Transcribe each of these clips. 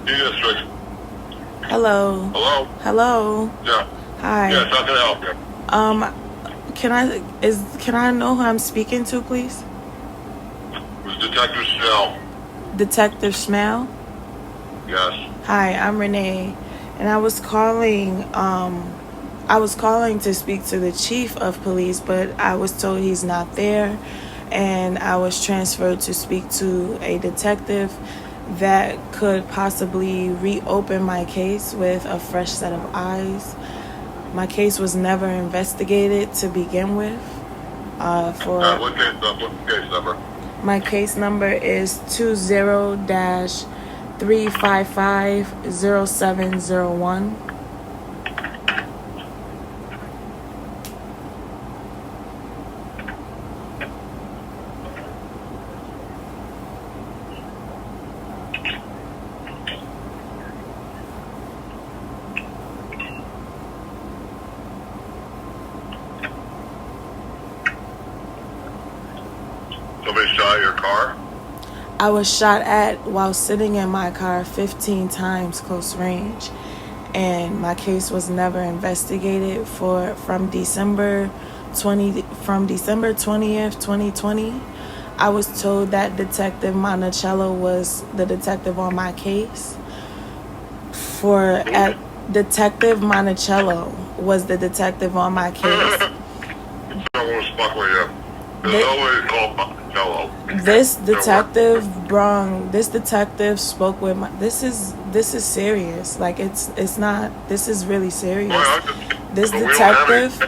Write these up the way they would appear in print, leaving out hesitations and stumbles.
District. Hello. Hello? Hello. Yeah. Hi. Yes, how can I help you? Can I know who I'm speaking to, please? It was Detective Snell. Detective Smell? Yes. Hi, I'm Renee, and I was calling to speak to the chief of police, but I was told he's not there, and I was transferred to speak to a detective that could possibly reopen my case with a fresh set of eyes. My case was never investigated to begin with. What case number? My case number is 20-355-0701. Somebody shot at your car? I was shot at while sitting in my car 15 times close range, and my case was never investigated from December 20th, 2020. I was told that Detective Monticello was the detective on my case. Detective Monticello was the detective on my case. I want to fuck with you. There's no way to call Monticello. This detective spoke with my. This is serious. Like it's not. This is really serious. This detective.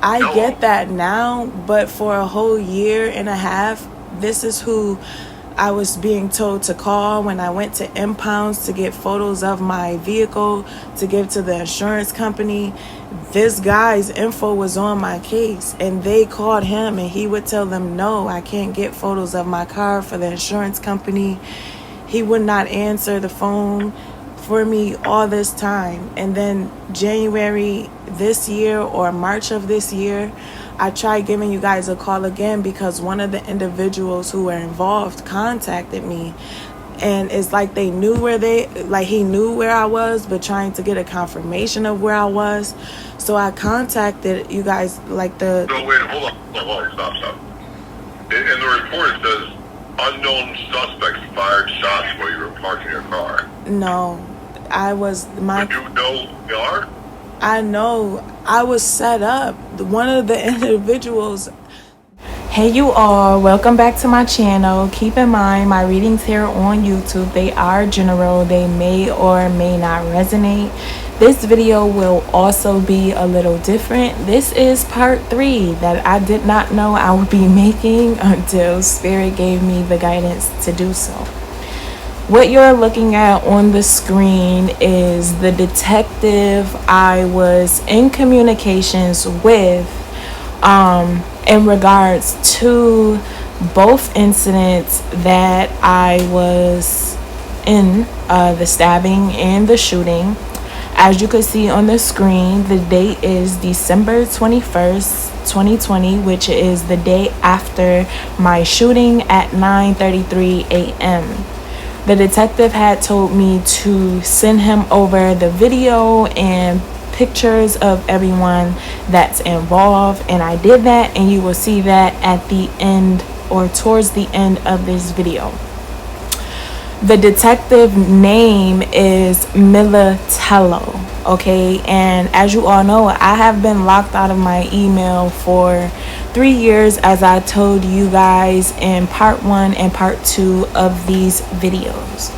I get that now, but for a whole year and a half, this is who I was being told to call when I went to impounds to get photos of my vehicle to give to the insurance company. This guy's info was on my case, and they called him, and he would tell them, no, I can't get photos of my car for the insurance company. He would not answer the phone for me all this time. And then January this year or March of this year, I tried giving you guys a call again because one of the individuals who were involved contacted me, and it's like he knew where I was, but trying to get a confirmation of where I was. So I contacted you guys No, wait, hold on, stop. In the report it says unknown suspects fired shots while you were parking your car. No, But you know who they are? I know. I was set up. One of the individuals. Hey you all, welcome back to my channel. Keep in mind my readings here on YouTube, they are general. They may or may not resonate. This video will also be a little different. This is part 3 that I did not know I would be making until Spirit gave me the guidance to do so. What you're looking at on the screen is the detective I was in communications with in regards to both incidents that I was in, the stabbing and the shooting. As you can see on the screen, the date is December 21st, 2020, which is the day after my shooting at 9:33 a.m. The detective had told me to send him over the video and pictures of everyone that's involved, and I did that, and you will see that at the end or towards the end of this video. The detective name is Militello, okay? And as you all know, I have been locked out of my email for 3 years, as I told you guys in part 1 and part 2 of these videos.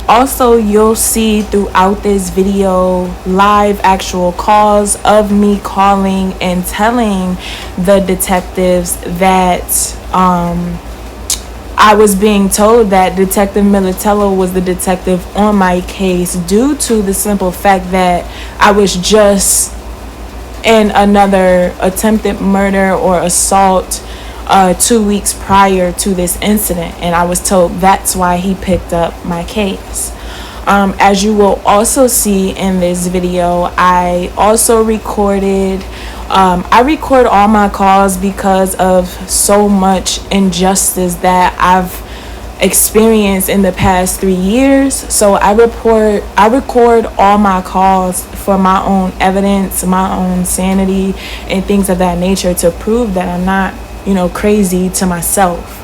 Also, you'll see throughout this video live actual calls of me calling and telling the detectives that I was being told that Detective Militello was the detective on my case due to the simple fact that I was just in another attempted murder or assault 2 weeks prior to this incident, and I was told that's why he picked up my case. As you will also see in this video, I also recorded I record all my calls because of so much injustice that I've experienced in the past 3 years. So I record all my calls for my own evidence, my own sanity, and things of that nature to prove that I'm not, crazy to myself.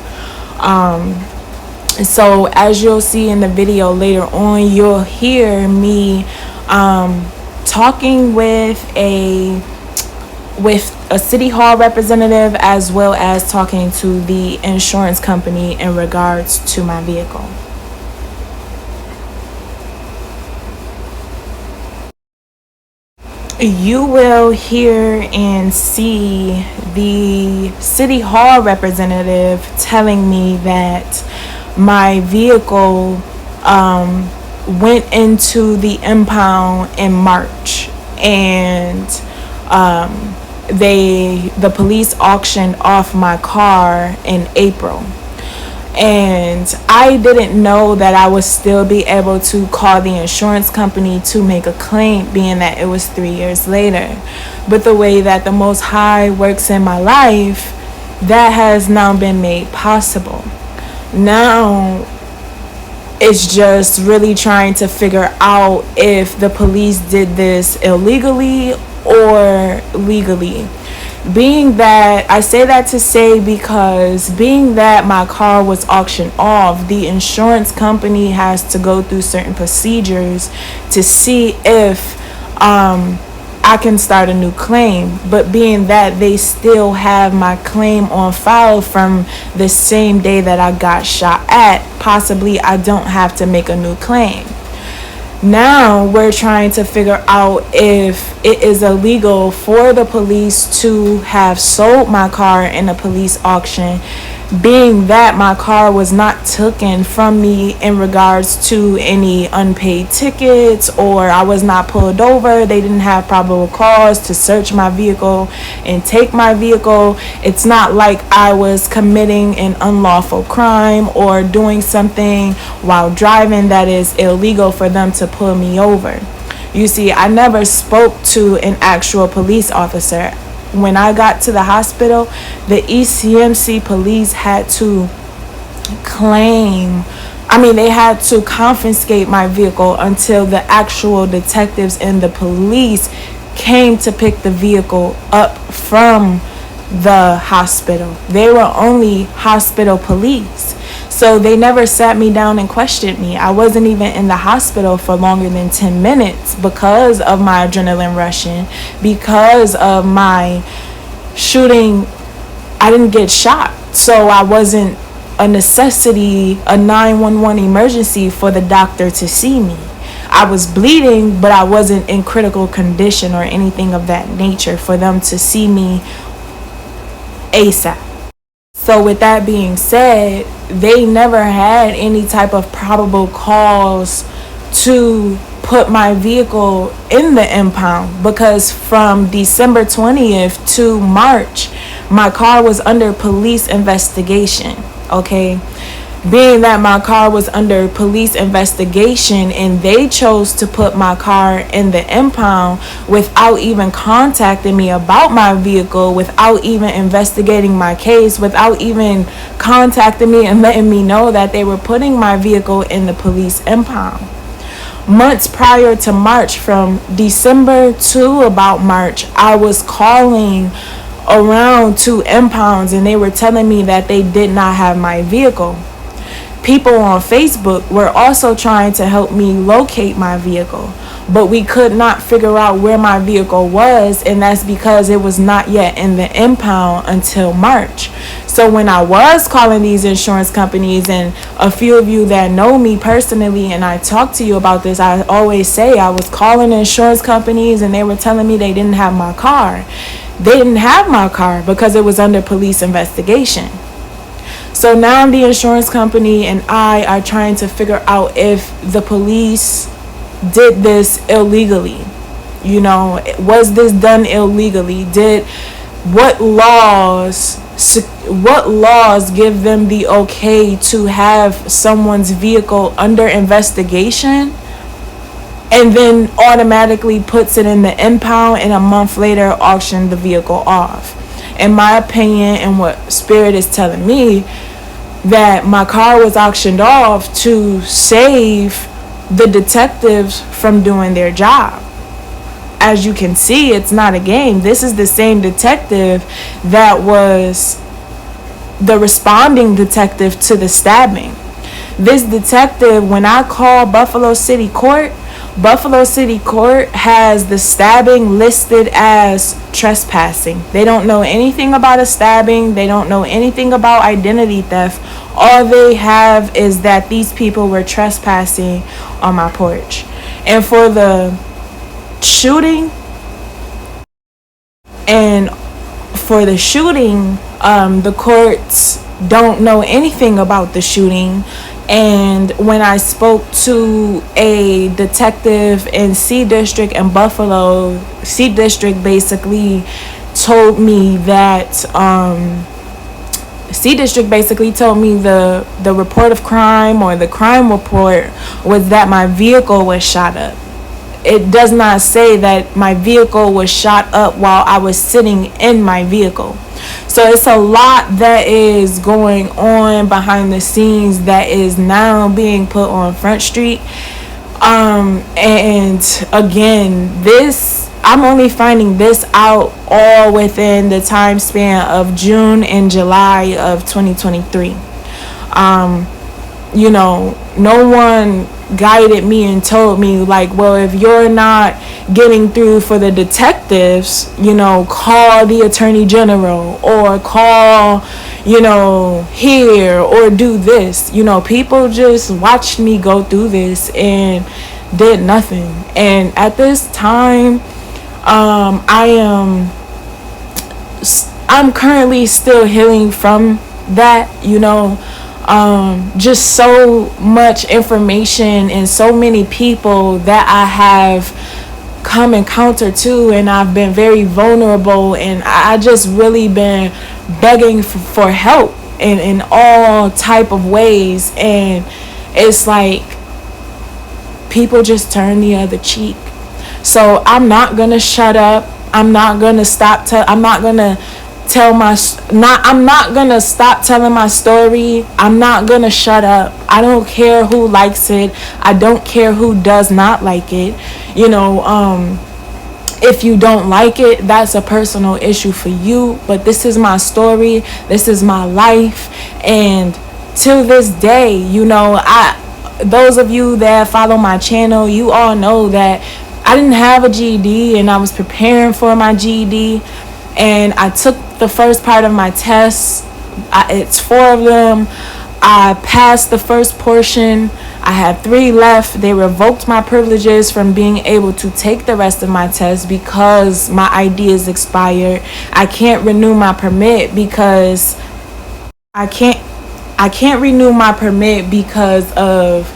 So as you'll see in the video later on, you'll hear me talking with a city hall representative, as well as talking to the insurance company in regards to my vehicle. You will hear and see the city hall representative telling me that my vehicle went into the impound in March, and the police auctioned off my car in April. And I didn't know that I would still be able to call the insurance company to make a claim, being that it was 3 years later. But the way that the Most High works in my life, that has now been made possible. Now it's just really trying to figure out if the police did this illegally or legally. Being that, I say that to say because being that my car was auctioned off, the insurance company has to go through certain procedures to see if I can start a new claim. But being that they still have my claim on file from the same day that I got shot at, possibly I don't have to make a new claim. Now we're trying to figure out if it is illegal for the police to have sold my car in a police auction, being that my car was not taken from me in regards to any unpaid tickets, or I was not pulled over. They didn't have probable cause to search my vehicle and take my vehicle. It's not like I was committing an unlawful crime or doing something while driving that is illegal for them to pull me over. You see, I never spoke to an actual police officer. When I got to the hospital, the ECMC police had to they had to confiscate my vehicle until the actual detectives and the police came to pick the vehicle up from the hospital. They were only hospital police. So they never sat me down and questioned me. I wasn't even in the hospital for longer than 10 minutes because of my adrenaline rushing, because of my shooting. I didn't get shot, so I wasn't a necessity, a 911 emergency for the doctor to see me. I was bleeding, but I wasn't in critical condition or anything of that nature for them to see me ASAP. So with that being said, they never had any type of probable cause to put my vehicle in the impound, because from December 20th to March, my car was under police investigation. Okay, being that my car was under police investigation and they chose to put my car in the impound without even contacting me about my vehicle, without even investigating my case, without even contacting me and letting me know that they were putting my vehicle in the police impound. Months prior to March, from December to about March, I was calling around to impounds and they were telling me that they did not have my vehicle. People on Facebook were also trying to help me locate my vehicle, but we could not figure out where my vehicle was, and that's because it was not yet in the impound until March. So when I was calling these insurance companies, and a few of you that know me personally and I talk to you about this, I always say I was calling insurance companies and they were telling me they didn't have my car. They didn't have my car because it was under police investigation. So now the insurance company and I are trying to figure out if the police did this illegally. Was this done illegally? What laws give them the okay to have someone's vehicle under investigation and then automatically puts it in the impound and a month later auction the vehicle off? In my opinion, and what Spirit is telling me, that my car was auctioned off to save the detectives from doing their job. As you can see, it's not a game. This is the same detective that was the responding detective to the stabbing. This detective, when I call Buffalo City Court has the stabbing listed as trespassing. They don't know anything about a stabbing. They don't know anything about identity theft. All they have is that these people were trespassing on my porch. And for the shooting, the courts don't know anything about the shooting. And when I spoke to a detective in C District in Buffalo, C District basically told me that the report of crime, or the crime report, was that my vehicle was shot up. It does not say that my vehicle was shot up while I was sitting in my vehicle. So it's a lot that is going on behind the scenes that is now being put on Front Street. And again, I'm only finding this out all within the time span of June and July of 2023. No one guided me and told me, like, well, if you're not getting through for the detectives, call the attorney general, or call, here, or do this. People just watched me go through this and did nothing. And at this time, I'm currently still healing from that. Just so much information and so many people that I have come encounter to, and I've been very vulnerable, and I just really been begging for help in all type of ways. And it's like people just turn the other cheek. So I'm not gonna shut up. I'm not gonna stop. I'm not gonna stop telling my story. I'm not gonna shut up. I don't care who likes it. I don't care who does not like it. If you don't like it, that's a personal issue for you. But this is my story. This is my life. And till this day, those of you that follow my channel, you all know that I didn't have a GED, and I was preparing for my GED. And I took the first part of my tests. It's 4 of them. I passed the first portion. I had 3 left. They revoked my privileges from being able to take the rest of my tests because my ID is expired. I can't renew my permit because of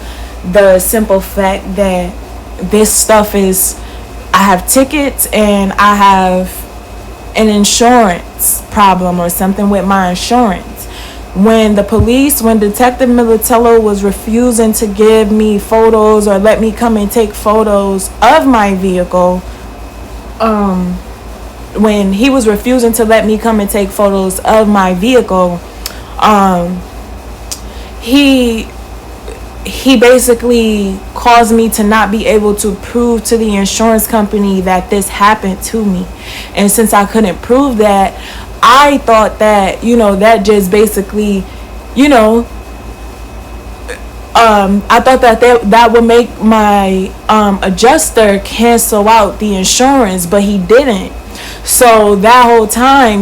the simple fact that this stuff is, I have tickets and I have an insurance problem or something with my insurance. When Detective Militello was refusing to give me photos or let me come and take photos of my vehicle, when he was refusing to let me come and take photos of my vehicle, he basically caused me to not be able to prove to the insurance company that this happened to me. And since I couldn't prove that, I thought that, that just basically, I thought that would make my adjuster cancel out the insurance, but he didn't. So that whole time,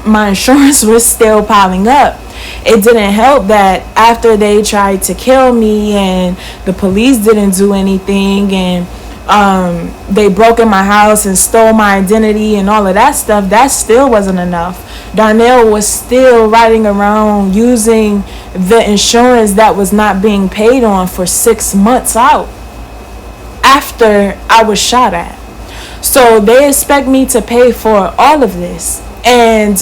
my insurance was still piling up. It didn't help that after they tried to kill me and the police didn't do anything, and they broke in my house and stole my identity and all of that stuff, that still wasn't enough. Darnell was still riding around using the insurance that was not being paid on for 6 months out after I was shot at. So they expect me to pay for all of this, and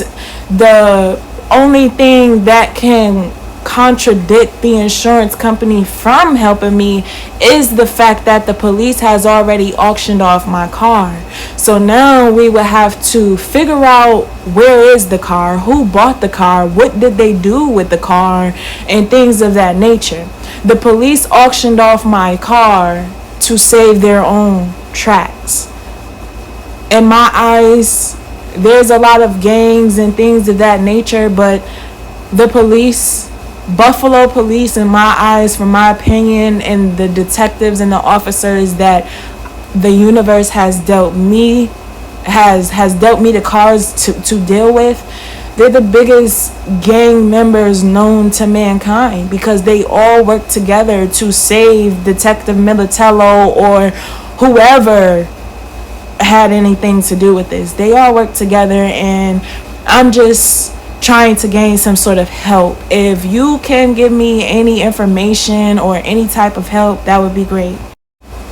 the only thing that can contradict the insurance company from helping me is the fact that the police has already auctioned off my car. So now we would have to figure out where is the car, who bought the car, what did they do with the car, and things of that nature. The police auctioned off my car to save their own tracks. In my eyes, there's a lot of gangs and things of that nature, but the police, Buffalo police, in my eyes, from my opinion, and the detectives and the officers that the universe has dealt me the cards to deal with, they're the biggest gang members known to mankind, because they all work together to save Detective Militello or whoever had anything to do with this. They all work together, and I'm just trying to gain some sort of help. If you can give me any information or any type of help, that would be great.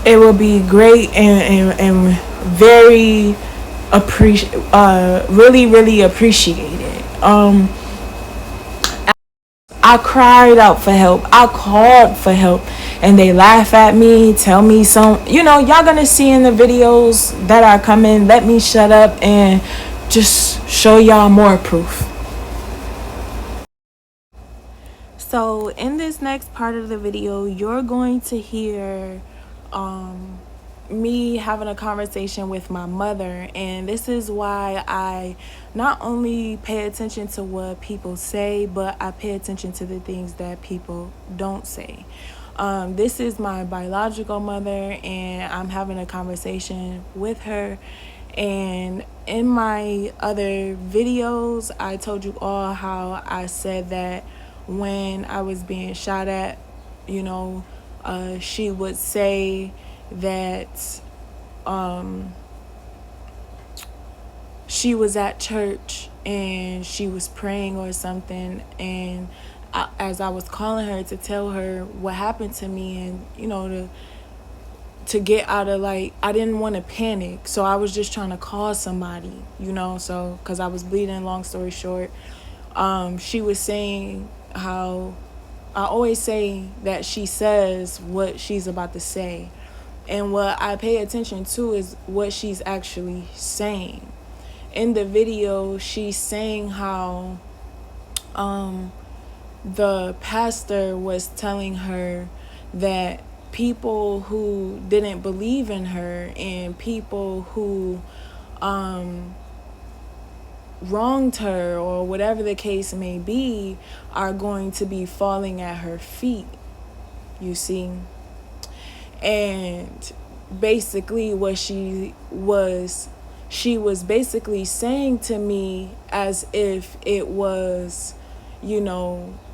It would be great and very really appreciated. I cried out for help. I called for help, and they laugh at me, tell me y'all gonna see in the videos that are coming. Let me shut up and just show y'all more proof. So in this next part of the video, you're going to hear me having a conversation with my mother, and this is why I not only pay attention to what people say, but I pay attention to the things that people don't say. This is my biological mother, and I'm having a conversation with her. And in my other videos, I told you all how I said that when I was being shot at, she would say that she was at church and she was praying or something, and as I was calling her to tell her what happened to me, and to get out of, I didn't want to panic, so I was just trying to call somebody, so because I was bleeding. Long story short, she was saying how I always say that she says what she's about to say, and what I pay attention to is what she's actually saying. In the video, she's saying how the pastor was telling her that people who didn't believe in her and people who wronged her, or whatever the case may be, are going to be falling at her feet, you see. And basically what she was basically saying to me, as if it was,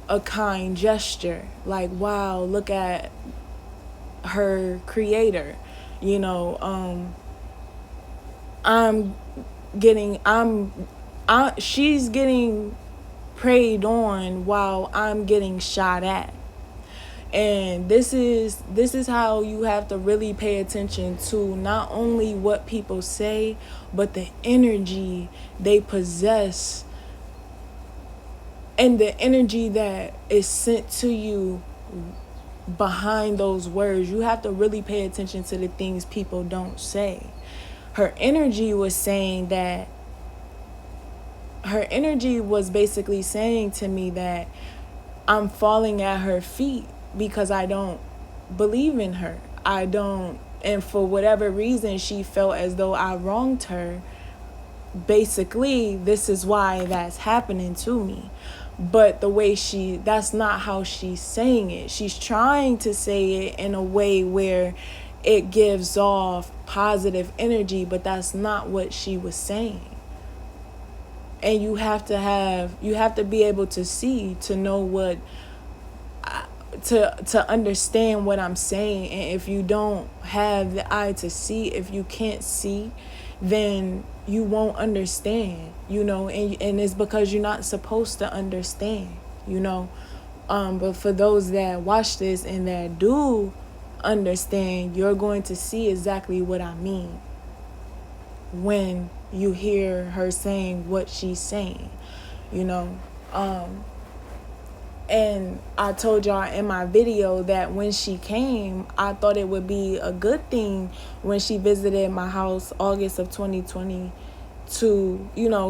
a kind gesture, like, wow, look at her creator, she's getting preyed on while I'm getting shot at. And this is how you have to really pay attention to not only what people say, but the energy they possess and the energy that is sent to you behind those words. You have to really pay attention to the things people don't say. Her energy was basically saying to me that I'm falling at her feet because I don't believe in her. And for whatever reason, she felt as though I wronged her. Basically, this is why that's happening to me. But that's not how she's saying it. She's trying to say it in a way where it gives off positive energy, but that's not what she was saying. And you have to be able to see, to know what, to understand what I'm saying. And if you don't have the eye to see, if you can't see, then you won't understand, and it's because you're not supposed to understand, but for those that watch this and that do understand, you're going to see exactly what I mean when you hear her saying what she's saying, And I told y'all in my video that when she came, I thought it would be a good thing when she visited my house August of 2020 to,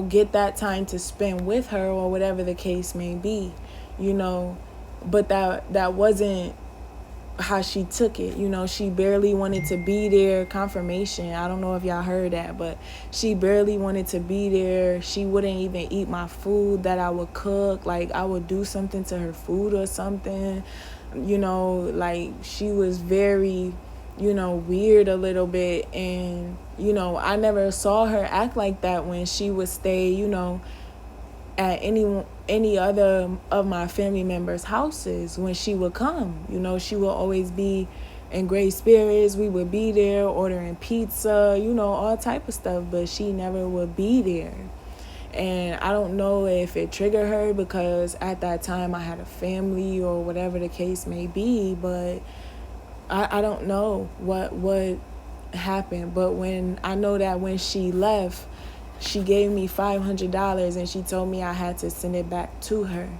get that time to spend with her or whatever the case may be, but that wasn't how she took it. She barely wanted to be there. Confirmation, I don't know if y'all heard that, but she barely wanted to be there. She wouldn't even eat my food that I would cook. Like, I would do something to her food or something, like she was very, weird a little bit. And I never saw her act like that when she would stay, at any other of my family members' houses. When she would come, she would always be in great spirits. We would be there ordering pizza, all type of stuff, but she never would be there. And I don't know if it triggered her because at that time I had a family or whatever the case may be, but I don't know what happened. But when I know that when she left, she gave me $500 and she told me I had to send it back to her.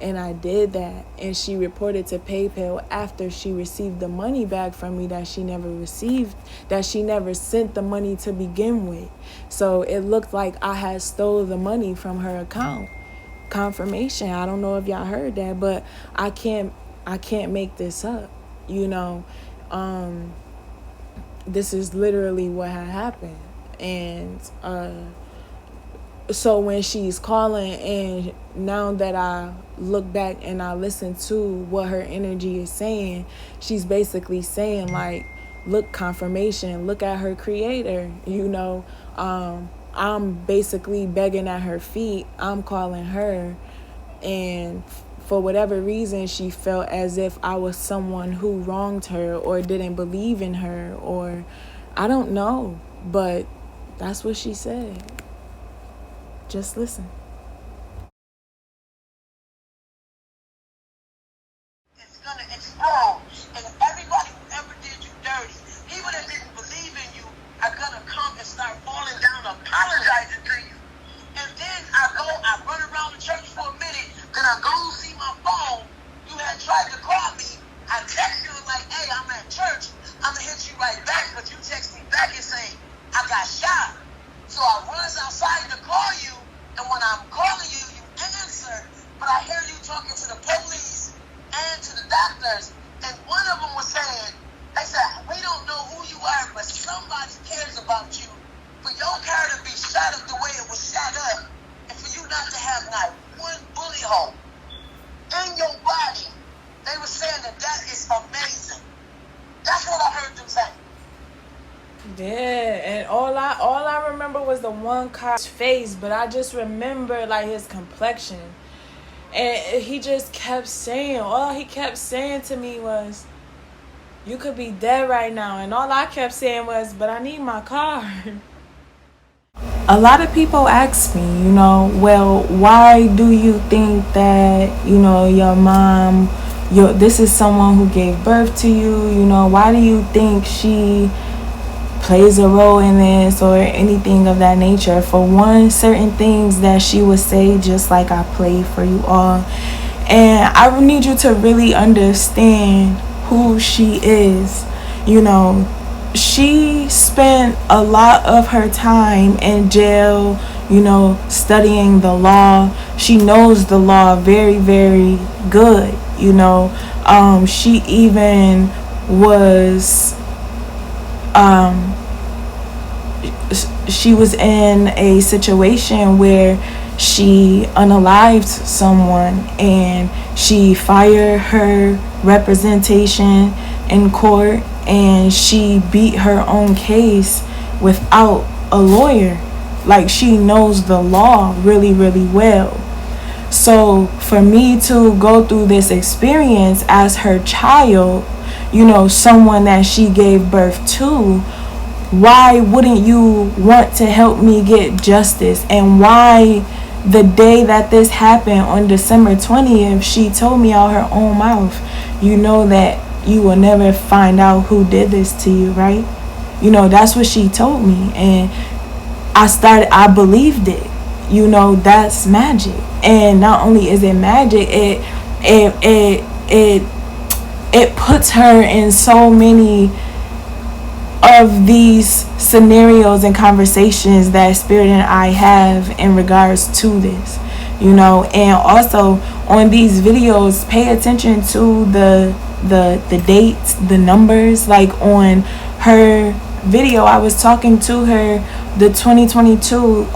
And I did that. And she reported to PayPal after she received the money back from me that she never received, that she never sent the money to begin with. So it looked like I had stole the money from her account. Confirmation. I don't know if y'all heard that, but I can't make this up. This is literally what had happened. And so when she's calling, and now that I look back and I listen to what her energy is saying, she's basically saying, like, look, confirmation, look at her creator, I'm basically begging at her feet. I'm calling her, and for whatever reason, she felt as if I was someone who wronged her or didn't believe in her, or I don't know, but that's what she said. Just listen. It's gonna explode, and everybody who ever did you dirty, people that didn't believe in you, are gonna come and start falling down, apologizing to you. And then I run around the church for a minute, then I go see my phone. You had tried to call me. I text you like, hey, I'm at church. I'm gonna hit you right back, but you text me back and say, I got shot. So I runs outside to call you, and when I'm calling you, you answer, but I hear you talking to the police and to the doctors, and one of them was saying, they said, we don't know who you are, but somebody cares about you. For your car to be shot up the way it was shot up, and for you not to have not one bullet hole in your body, they were saying that is amazing. That's what I heard them say. Yeah, and all I remember was the one cop's face, but I just remember like his complexion. And he just kept saying, all he kept saying to me was, you could be dead right now. And all I kept saying was, but I need my car. A lot of people ask me, well, why do you think that, your mom, this is someone who gave birth to you, why do you think she plays a role in this or anything of that nature? For one, certain things that she would say, just like I played for you all. And I need you to really understand who she is. She spent a lot of her time in jail, studying the law. She knows the law very, very good. She even was she was in a situation where she unalived someone, and she fired her representation in court, and she beat her own case without a lawyer. Like, she knows the law really, really well. So for me to go through this experience as her child, someone that she gave birth to, why wouldn't you want to help me get justice? And why, the day that this happened on December 20th, she told me out her own mouth, that you will never find out who did this to you, right? That's what she told me. And I believed it. That's magic. And not only is it magic, it puts her in so many of these scenarios and conversations that Spirit and I have in regards to this, you know. And also on these videos, pay attention to the dates, the numbers. Like on her video, I was talking to her the 2022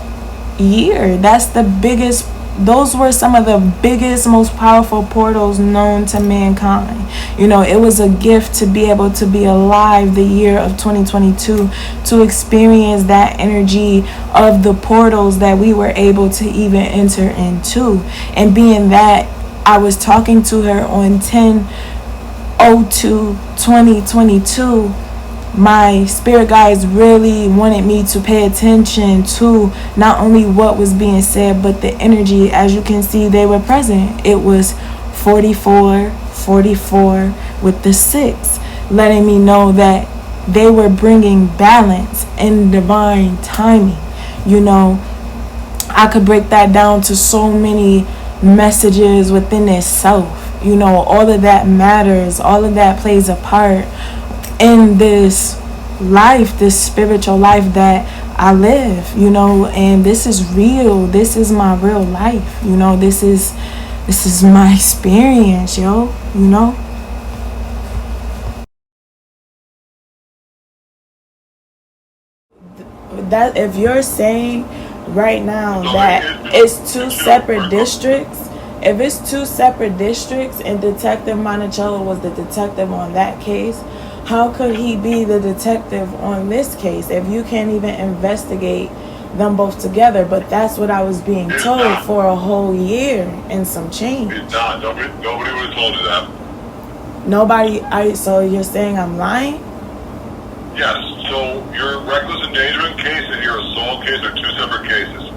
year. That's the biggest, those were some of the biggest, most powerful portals known to mankind. You know, it was a gift to be able to be alive the year of 2022, to experience that energy of the portals that we were able to even enter into. And being that I was talking to her on 10/02/2022, my spirit guides really wanted me to pay attention to not only what was being said, but the energy. As you can see, they were present. It was 44 with the 6, letting me know that they were bringing balance and divine timing. You know, I could break that down to so many messages within itself. You know, all of that matters. All of that plays a part in this life, this spiritual life that I live, you know. And this is real. This is my real life, you know. This is my experience, yo, you know. That if you're saying right now that it's two separate districts, if it's two separate districts and Detective Monticello was the detective on that case, how could he be the detective on this case if you can't even investigate them both together? But that's what I was being told for a whole year and some change. It's not. Nobody would have told you that. Nobody. So you're saying I'm lying? Yes. So your reckless endangerment case and your assault case are two separate cases.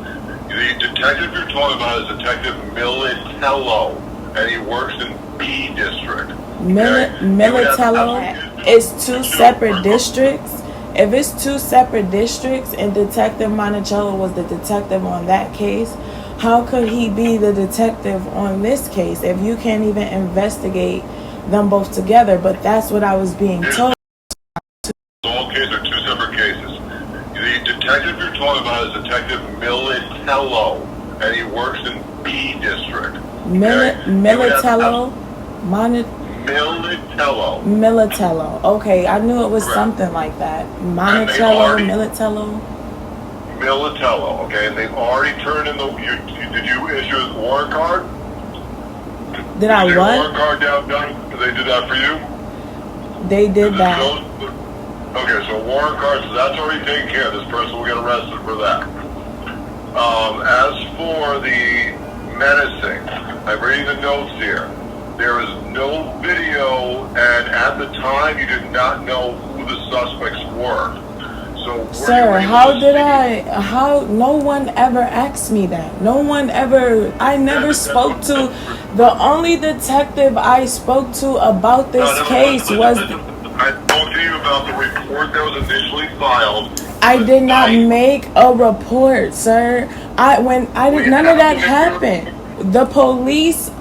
The detective you're talking about is Detective Militello, and he works in B District. Militello is two separate districts. If it's two separate districts and Detective Monticello was the detective on that case, how could he be the detective on this case if you can't even investigate them both together? But that's what I was being told. All cases are two separate cases. The detective you're talking about is Detective Militello, and he works in B District. Militello? Militello. Okay, I knew it was something like that. Militello. Okay, and they've already turned in the. Did you issue a warrant card? Did I what? Warrant card down. They did that for you. They did that. Okay, so warrant card. So that's already taken care of. This person will get arrested for that. As for the menacing, I'm reading the notes here. There is no video, and at the time, you did not know who the suspects were. So, sir, how no one ever asked me that. No one ever, I never spoke to, the only detective I spoke to about this case was... I spoke to you about the report that was initially filed. I did not make a report, sir. None of that happened. The police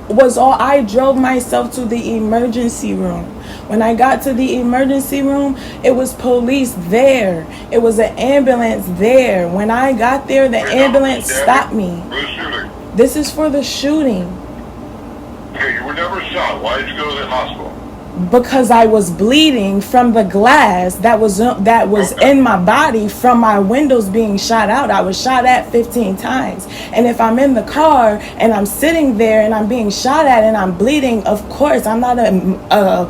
was all, I drove myself to the emergency room. When I got to the emergency room, it was police there. It was an ambulance there. When I got there, the ambulance stopped me. This is for the shooting. Okay, you were never shot. Why did you go to the hospital? Because I was bleeding from the glass that was in my body from my windows being shot out. I was shot at 15 times. And if I'm in the car and I'm sitting there and I'm being shot at and I'm bleeding, of course, I'm not a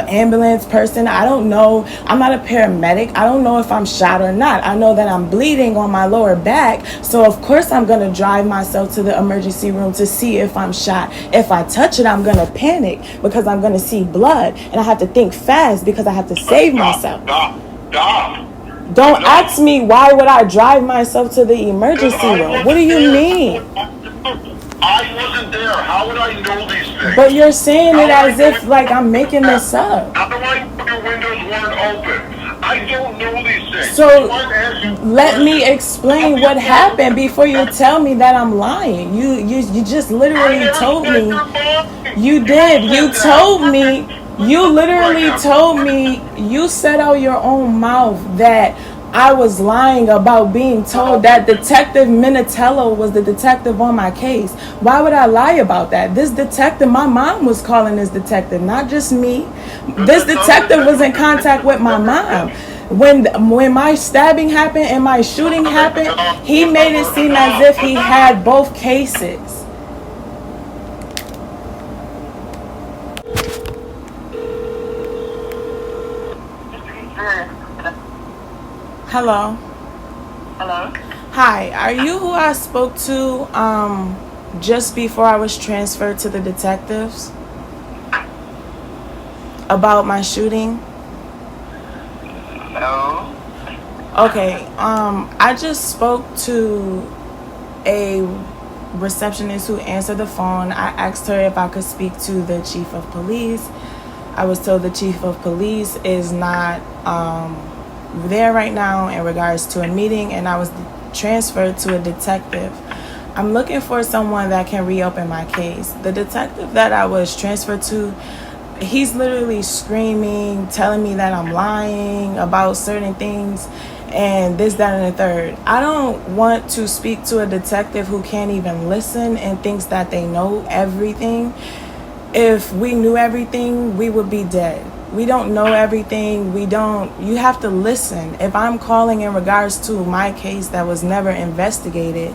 ambulance person. I don't know. I'm not a paramedic. I don't know if I'm shot or not. I know that I'm bleeding on my lower back. So of course I'm going to drive myself to the emergency room to see if I'm shot. If I touch it, I'm going to panic because I'm going to see blood, and I have to think fast because I have to save myself. Don't ask me why would I drive myself to the emergency room. What do you mean? I wasn't there. How would I know these things? But you're saying it as if like I'm making this up. How do I know your windows weren't open? I don't know these things. So let me explain what happened before you tell me that I'm lying. You just literally told me. You did. You told me. You literally told me. You said out your own mouth that I was lying about being told that Detective Minatello was the detective on my case. Why would I lie about that? This detective, my mom was calling this detective, not just me. This detective was in contact with my mom. When my stabbing happened and my shooting happened, he made it seem as if he had both cases. Hello. Hello? Hi, are you who I spoke to just before I was transferred to the detectives about my shooting? No. Okay, I just spoke to a receptionist who answered the phone. I asked her if I could speak to the chief of police. I was told the chief of police is not there right now in regards to a meeting, and I was transferred to a detective. I'm looking for someone that can reopen my case. The detective that I was transferred to, he's literally screaming, telling me that I'm lying about certain things and this, that, and the third. I don't want to speak to a detective who can't even listen and thinks that they know everything. If we knew everything, we would be dead. We don't know everything. You have to listen. If I'm calling in regards to my case that was never investigated,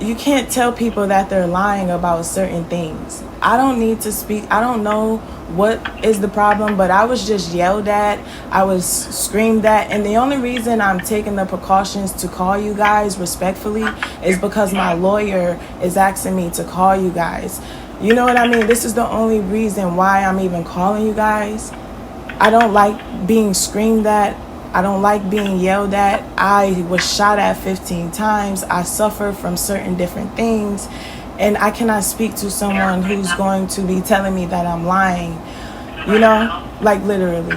you can't tell people that they're lying about certain things. I don't need to speak. I don't know what is the problem, but I was just yelled at. I was screamed at. And the only reason I'm taking the precautions to call you guys respectfully is because my lawyer is asking me to call you guys. You know what I mean? This is the only reason why I'm even calling you guys. I don't like being screamed at. I don't like being yelled at. I was shot at 15 times. I suffer from certain different things. And I cannot speak to someone who's going to be telling me that I'm lying. You know? Like literally.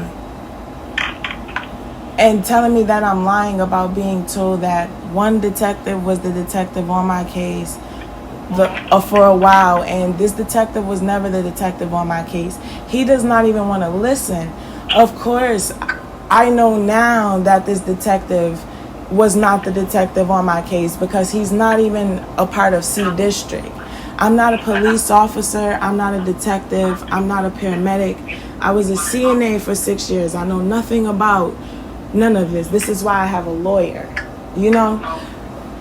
And telling me that I'm lying about being told that one detective was the detective on my case for a while, and this detective was never the detective on my case. He does not even want to listen. Of course, I know now that this detective was not the detective on my case because he's not even a part of C District. I'm not a police officer. I'm not a detective. I'm not a paramedic. I was a CNA for 6 years. I know nothing about none of this. This is why I have a lawyer. You know,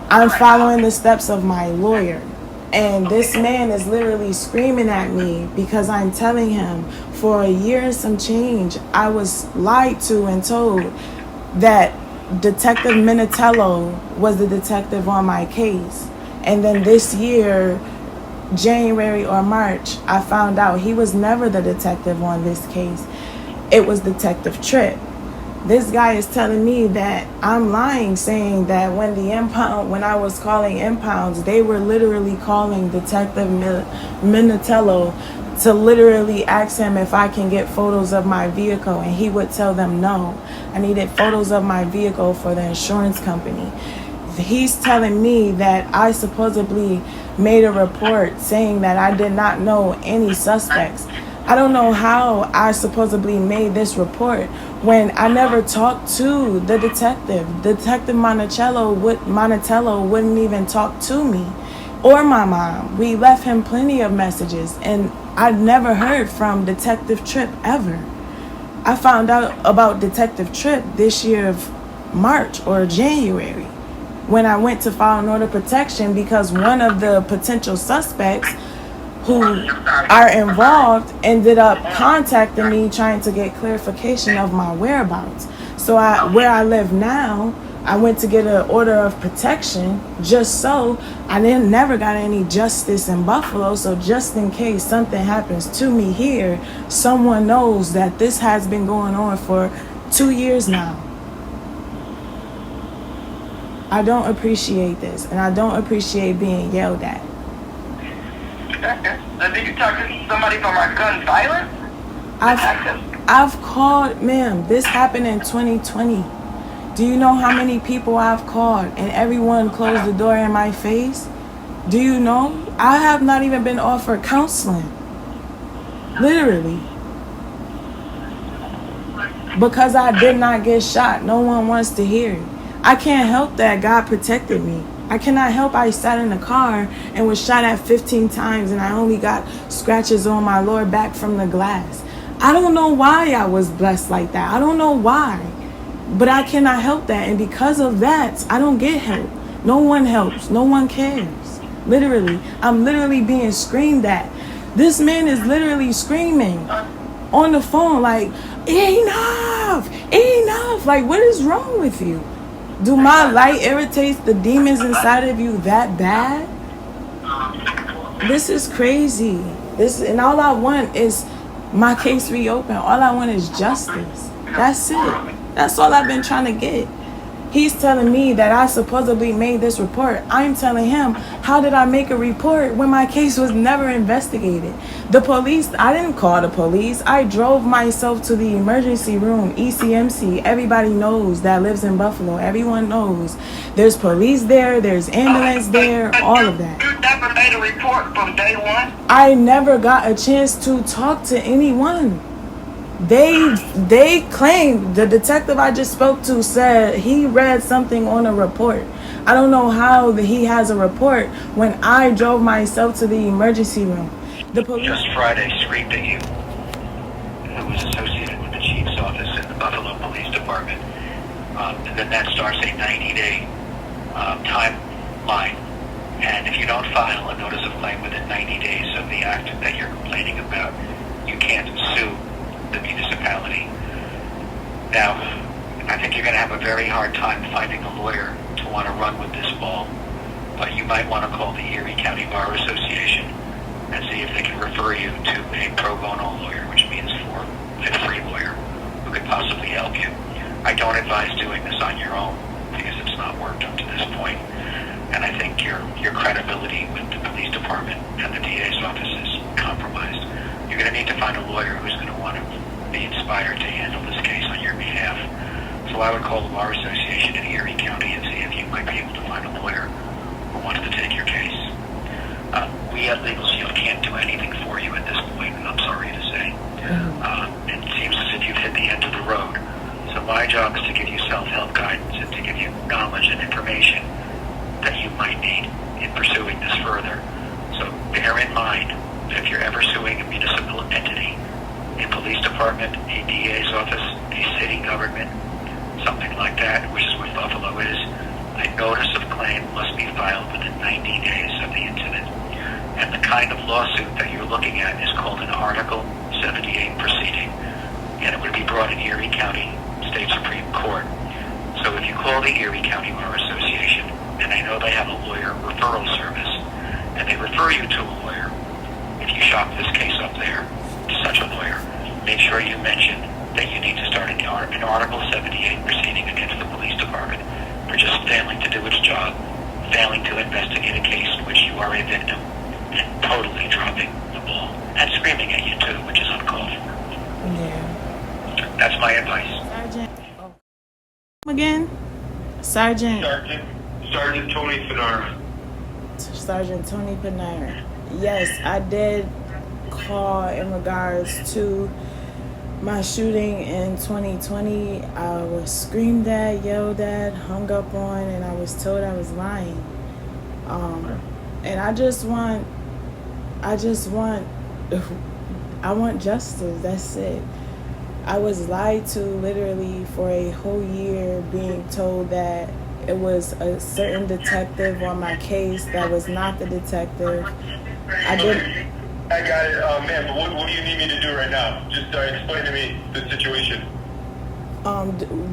I'm following the steps of my lawyer. And this man is literally screaming at me because I'm telling him for a year and some change, I was lied to and told that Detective Minatello was the detective on my case. And then this year, January or March, I found out he was never the detective on this case. It was Detective Tripp. This guy is telling me that I'm lying, saying that when I was calling impounds, they were literally calling Detective Minatello to literally ask him if I can get photos of my vehicle, and he would tell them no. I needed photos of my vehicle for the insurance company. He's telling me that I supposedly made a report saying that I did not know any suspects. I don't know how I supposedly made this report when I never talked to the detective. Detective Monticello wouldn't even talk to me or my mom. We left him plenty of messages, and I never heard from Detective Tripp ever. I found out about Detective Tripp this year of March or January when I went to file an order of protection because one of the potential suspects who are involved ended up contacting me trying to get clarification of my whereabouts. So where I live now, I went to get an order of protection just so I never got any justice in Buffalo. So just in case something happens to me here, someone knows that this has been going on for 2 years now. I don't appreciate this, and I don't appreciate being yelled at. Did you talk to somebody from our gun violence? I've called, ma'am, this happened in 2020. Do you know how many people I've called and everyone closed the door in my face? Do you know? I have not even been offered counseling. Literally. Because I did not get shot. No one wants to hear it. I can't help that God protected me. I cannot help I sat in a car and was shot at 15 times and I only got scratches on my lower back from the glass. I don't know why I was blessed like that. I don't know why. But I cannot help that. And because of that, I don't get help. No one helps. No one cares. Literally. I'm literally being screamed at. This man is literally screaming on the phone like, enough! Enough! Like, what is wrong with you? Do my light irritates the demons inside of you that bad? This is crazy. And all I want is my case reopened. All I want is justice. That's it. That's all I've been trying to get. He's telling me that I supposedly made this report. I'm telling him, how did I make a report when my case was never investigated? The police, I didn't call the police. I drove myself to the emergency room, ECMC. Everybody knows that lives in Buffalo. Everyone knows. There's police there. There's ambulance there. All of that. You never made a report from day one? I never got a chance to talk to anyone. They claimed, the detective I just spoke to said he read something on a report. I don't know how he has a report when I drove myself to the emergency room. The police just Friday screamed at you, who was associated with the chief's office in the Buffalo Police Department. And then that starts a 90-day timeline. And if you don't file a notice of claim within 90 days of the act that you're complaining about, you can't sue the municipality. Now, I think you're going to have a very hard time finding a lawyer to want to run with this ball, but you might want to call the Erie County Bar Association and see if they can refer you to a pro bono lawyer, which means for a free lawyer who could possibly help you. I don't advise doing this on your own because it's not worked up to this point, and I think your credibility with the police department and the DA's office is compromised. You're going to need to find a lawyer who's going to want to be inspired to handle this case on your behalf. So I would call the Bar Association in Erie County and see if you might be able to find a lawyer who wanted to take your case. We at Legal Shield can't do anything for you at this point, I'm sorry to say. It seems as if you've hit the end of the road. So my job is to give you self-help guidance and to give you knowledge and information that you might need in pursuing this further. So bear in mind that if you're ever suing a municipal entity, a police department, a DA's office, a city government, something like that, which is what Buffalo is, a notice of claim must be filed within 90 days of the incident. And the kind of lawsuit that you're looking at is called an Article 78 proceeding, and it would be brought in Erie County State Supreme Court. So if you call the Erie County Bar Association, and I know they have a lawyer referral service, and they refer you to a lawyer, if you shop this case up there to such a lawyer, make sure you mention that you need to start an Article 78 proceeding against the police department for just failing to do its job, failing to investigate a case in which you are a victim, and totally dropping the ball. And screaming at you too, which is uncalled for. Yeah. That's my advice. Sergeant. Again? Sergeant Tony Panara. Sergeant Tony Panara. Yes, I did call in regards to my shooting in 2020. I was screamed at, yelled at, hung up on, and I was told I was lying. And I want justice. That's it. I was lied to literally for a whole year, being told that it was a certain detective on my case that was not the detective. I got it, ma'am, but what do you need me to do right now? Just explain to me the situation.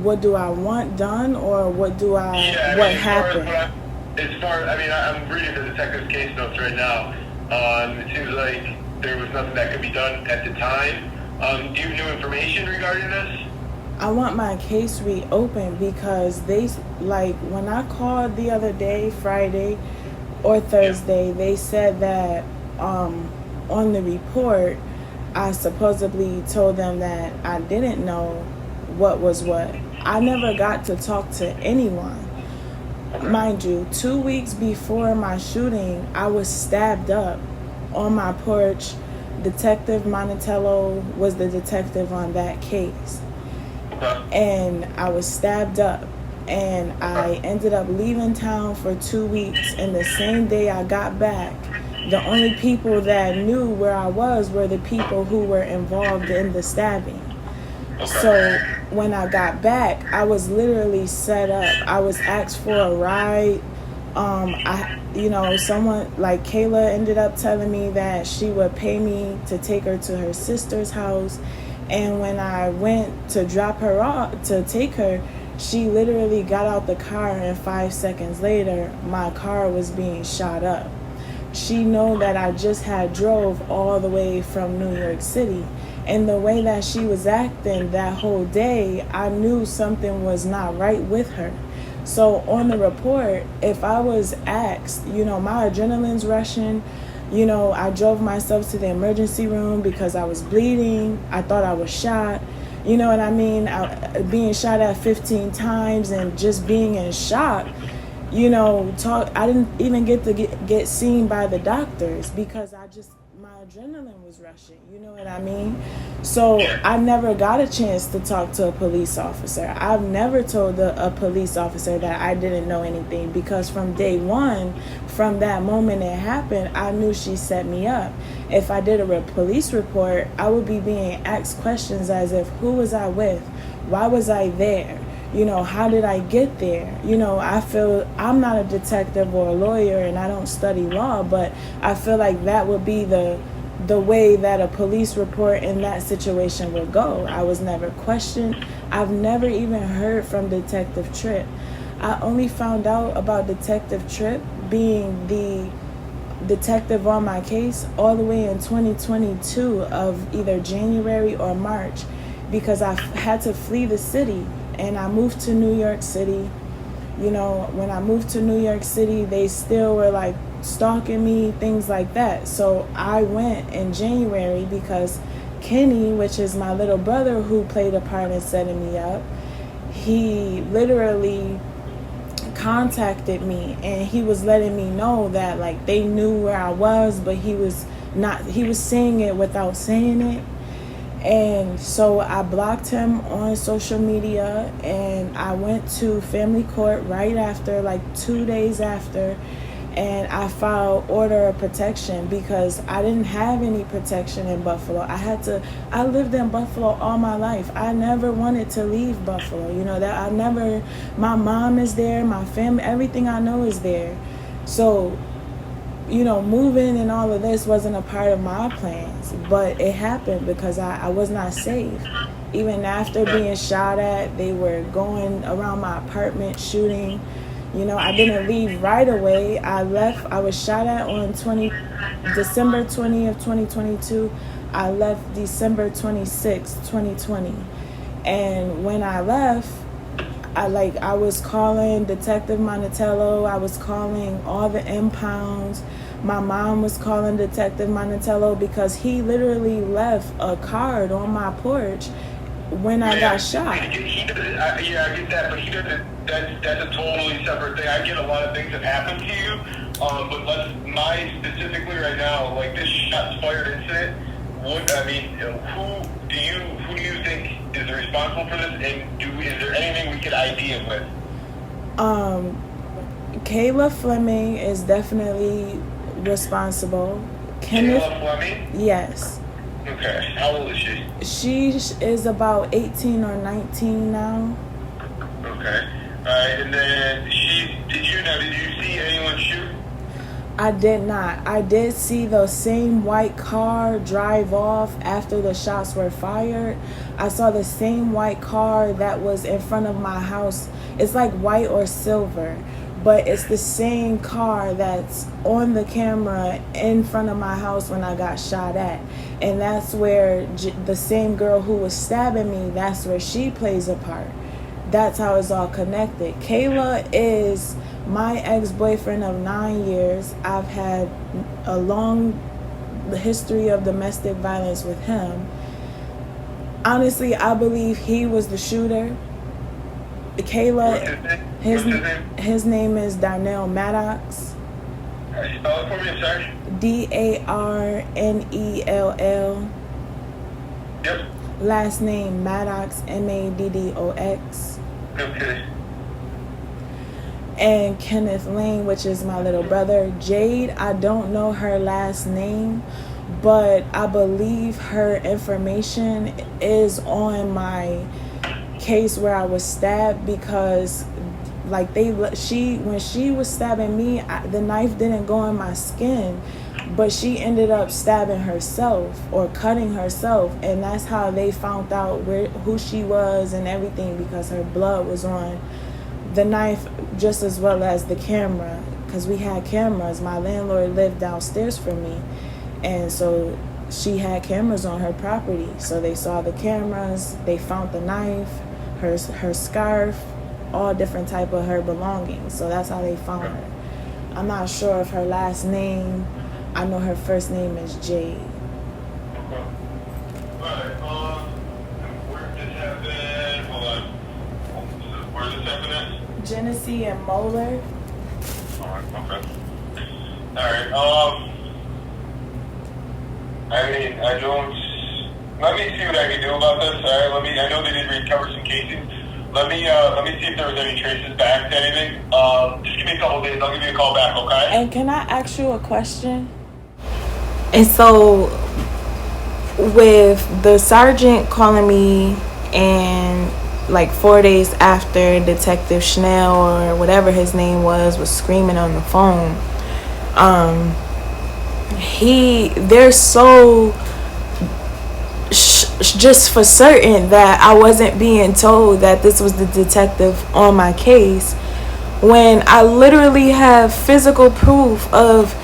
What do I want done, or what happened? I'm reading the detective's case notes right now. It seems like there was nothing that could be done at the time. Do you have new information regarding this? I want my case reopened because when I called the other day, Friday or Thursday, they said that on the report I supposedly told them that I didn't know what was what. I never got to talk to anyone. Mind you, 2 weeks before my shooting, I was stabbed up on my porch. Detective Monticello was the detective on that case. And I was stabbed up. And I ended up leaving town for 2 weeks. And the same day I got back, the only people that knew where I was were the people who were involved in the stabbing. So when I got back, I was literally set up. I was asked for a ride. Someone like Kayla ended up telling me that she would pay me to take her to her sister's house. And when I went to drop her off, to take her, she literally got out the car, and 5 seconds later, my car was being shot up. She knew that I just had drove all the way from New York City. And the way that she was acting that whole day, I knew something was not right with her. So on the report, if I was asked, my adrenaline's rushing, I drove myself to the emergency room because I was bleeding. I thought I was shot. You know what I mean? Being shot at 15 times and just being in shock. I didn't even get to get seen by the doctors because my adrenaline was rushing. You know what I mean? So I never got a chance to talk to a police officer. I've never told a police officer that I didn't know anything because from day one, from that moment it happened, I knew she set me up. If I did a police report, I would be being asked questions as if, who was I with? Why was I there? How did I get there? I feel I'm not a detective or a lawyer and I don't study law, but I feel like that would be the way that a police report in that situation would go. I was never questioned. I've never even heard from Detective Tripp. I only found out about Detective Tripp being the detective on my case all the way in 2022 of either January or March because I had to flee the city. And I moved to New York City. When I moved to New York City, they still were like stalking me, things like that. So I went in January because Kenny, which is my little brother who played a part in setting me up, he literally contacted me and he was letting me know that like they knew where I was, but he was saying it without saying it. And so I blocked him on social media and I went to family court right after, like 2 days after, and I filed order of protection because I didn't have any protection in Buffalo. I lived in Buffalo all my life. I never wanted to leave Buffalo. My mom is there, my family, everything I know is there. So moving and all of this wasn't a part of my plans, but it happened because I was not safe. Even after being shot at, they were going around my apartment shooting. I didn't leave right away. I left. I was shot at on December 20th, 2022. I left December 26th, 2020. And when I left, I was calling Detective Monticello. I was calling all the impounds. My mom was calling Detective Monticello because he literally left a card on my porch when I got shot. I get that, but he doesn't. That's a totally separate thing. I get a lot of things that happen to you, but mine specifically right now, like this shots fired incident. Who do you think is responsible for this, and is there anything we could ID him with? Kayla Fleming is definitely responsible. Kayla Fleming? Yes. Okay. How old is she? She is about 18 or 19 now. Okay. Alright, and then did you see anyone shoot? I did not. I did see the same white car drive off after the shots were fired. I saw the same white car that was in front of my house. It's like white or silver, but it's the same car that's on the camera in front of my house when I got shot at. And that's where the same girl who was stabbing me, that's where she plays a part. That's how it's all connected. Kayla is my ex-boyfriend of 9 years. I've had a long the history of domestic violence with him. Honestly, I believe he was the shooter. Kayla, his name is Darnell Maddox. Spell it for me, I'm sorry. Darnell. Yep. Last name Maddox, Maddox. Okay. And Kenneth Lane, which is my little brother. Jade, I don't know her last name, but I believe her information is on my case where I was stabbed, because like when she was stabbing me, the knife didn't go in my skin, but she ended up stabbing herself or cutting herself, and that's how they found out who she was and everything, because her blood was on the knife just as well as the camera, because we had cameras. My landlord lived downstairs from me, and so she had cameras on her property, so they saw the cameras, they found the knife, her scarf, all different type of her belongings. So that's how they found her. I'm not sure of her last name. I know her first name is Jade. Okay. Alright, where did this happen? Hold on. Where did this happen at? Genesee and Moeller. Alright, okay. Alright, I don't... Let me see what I can do about this. Alright, I know they did recover some casings. Let me see if there was any traces back to anything. Just give me a couple of days. I'll give you a call back, okay? And can I ask you a question? And so, with the sergeant calling me, and like 4 days after Detective Schnell or whatever his name was screaming on the phone, they're so just for certain that I wasn't being told that this was the detective on my case, when I literally have physical proof of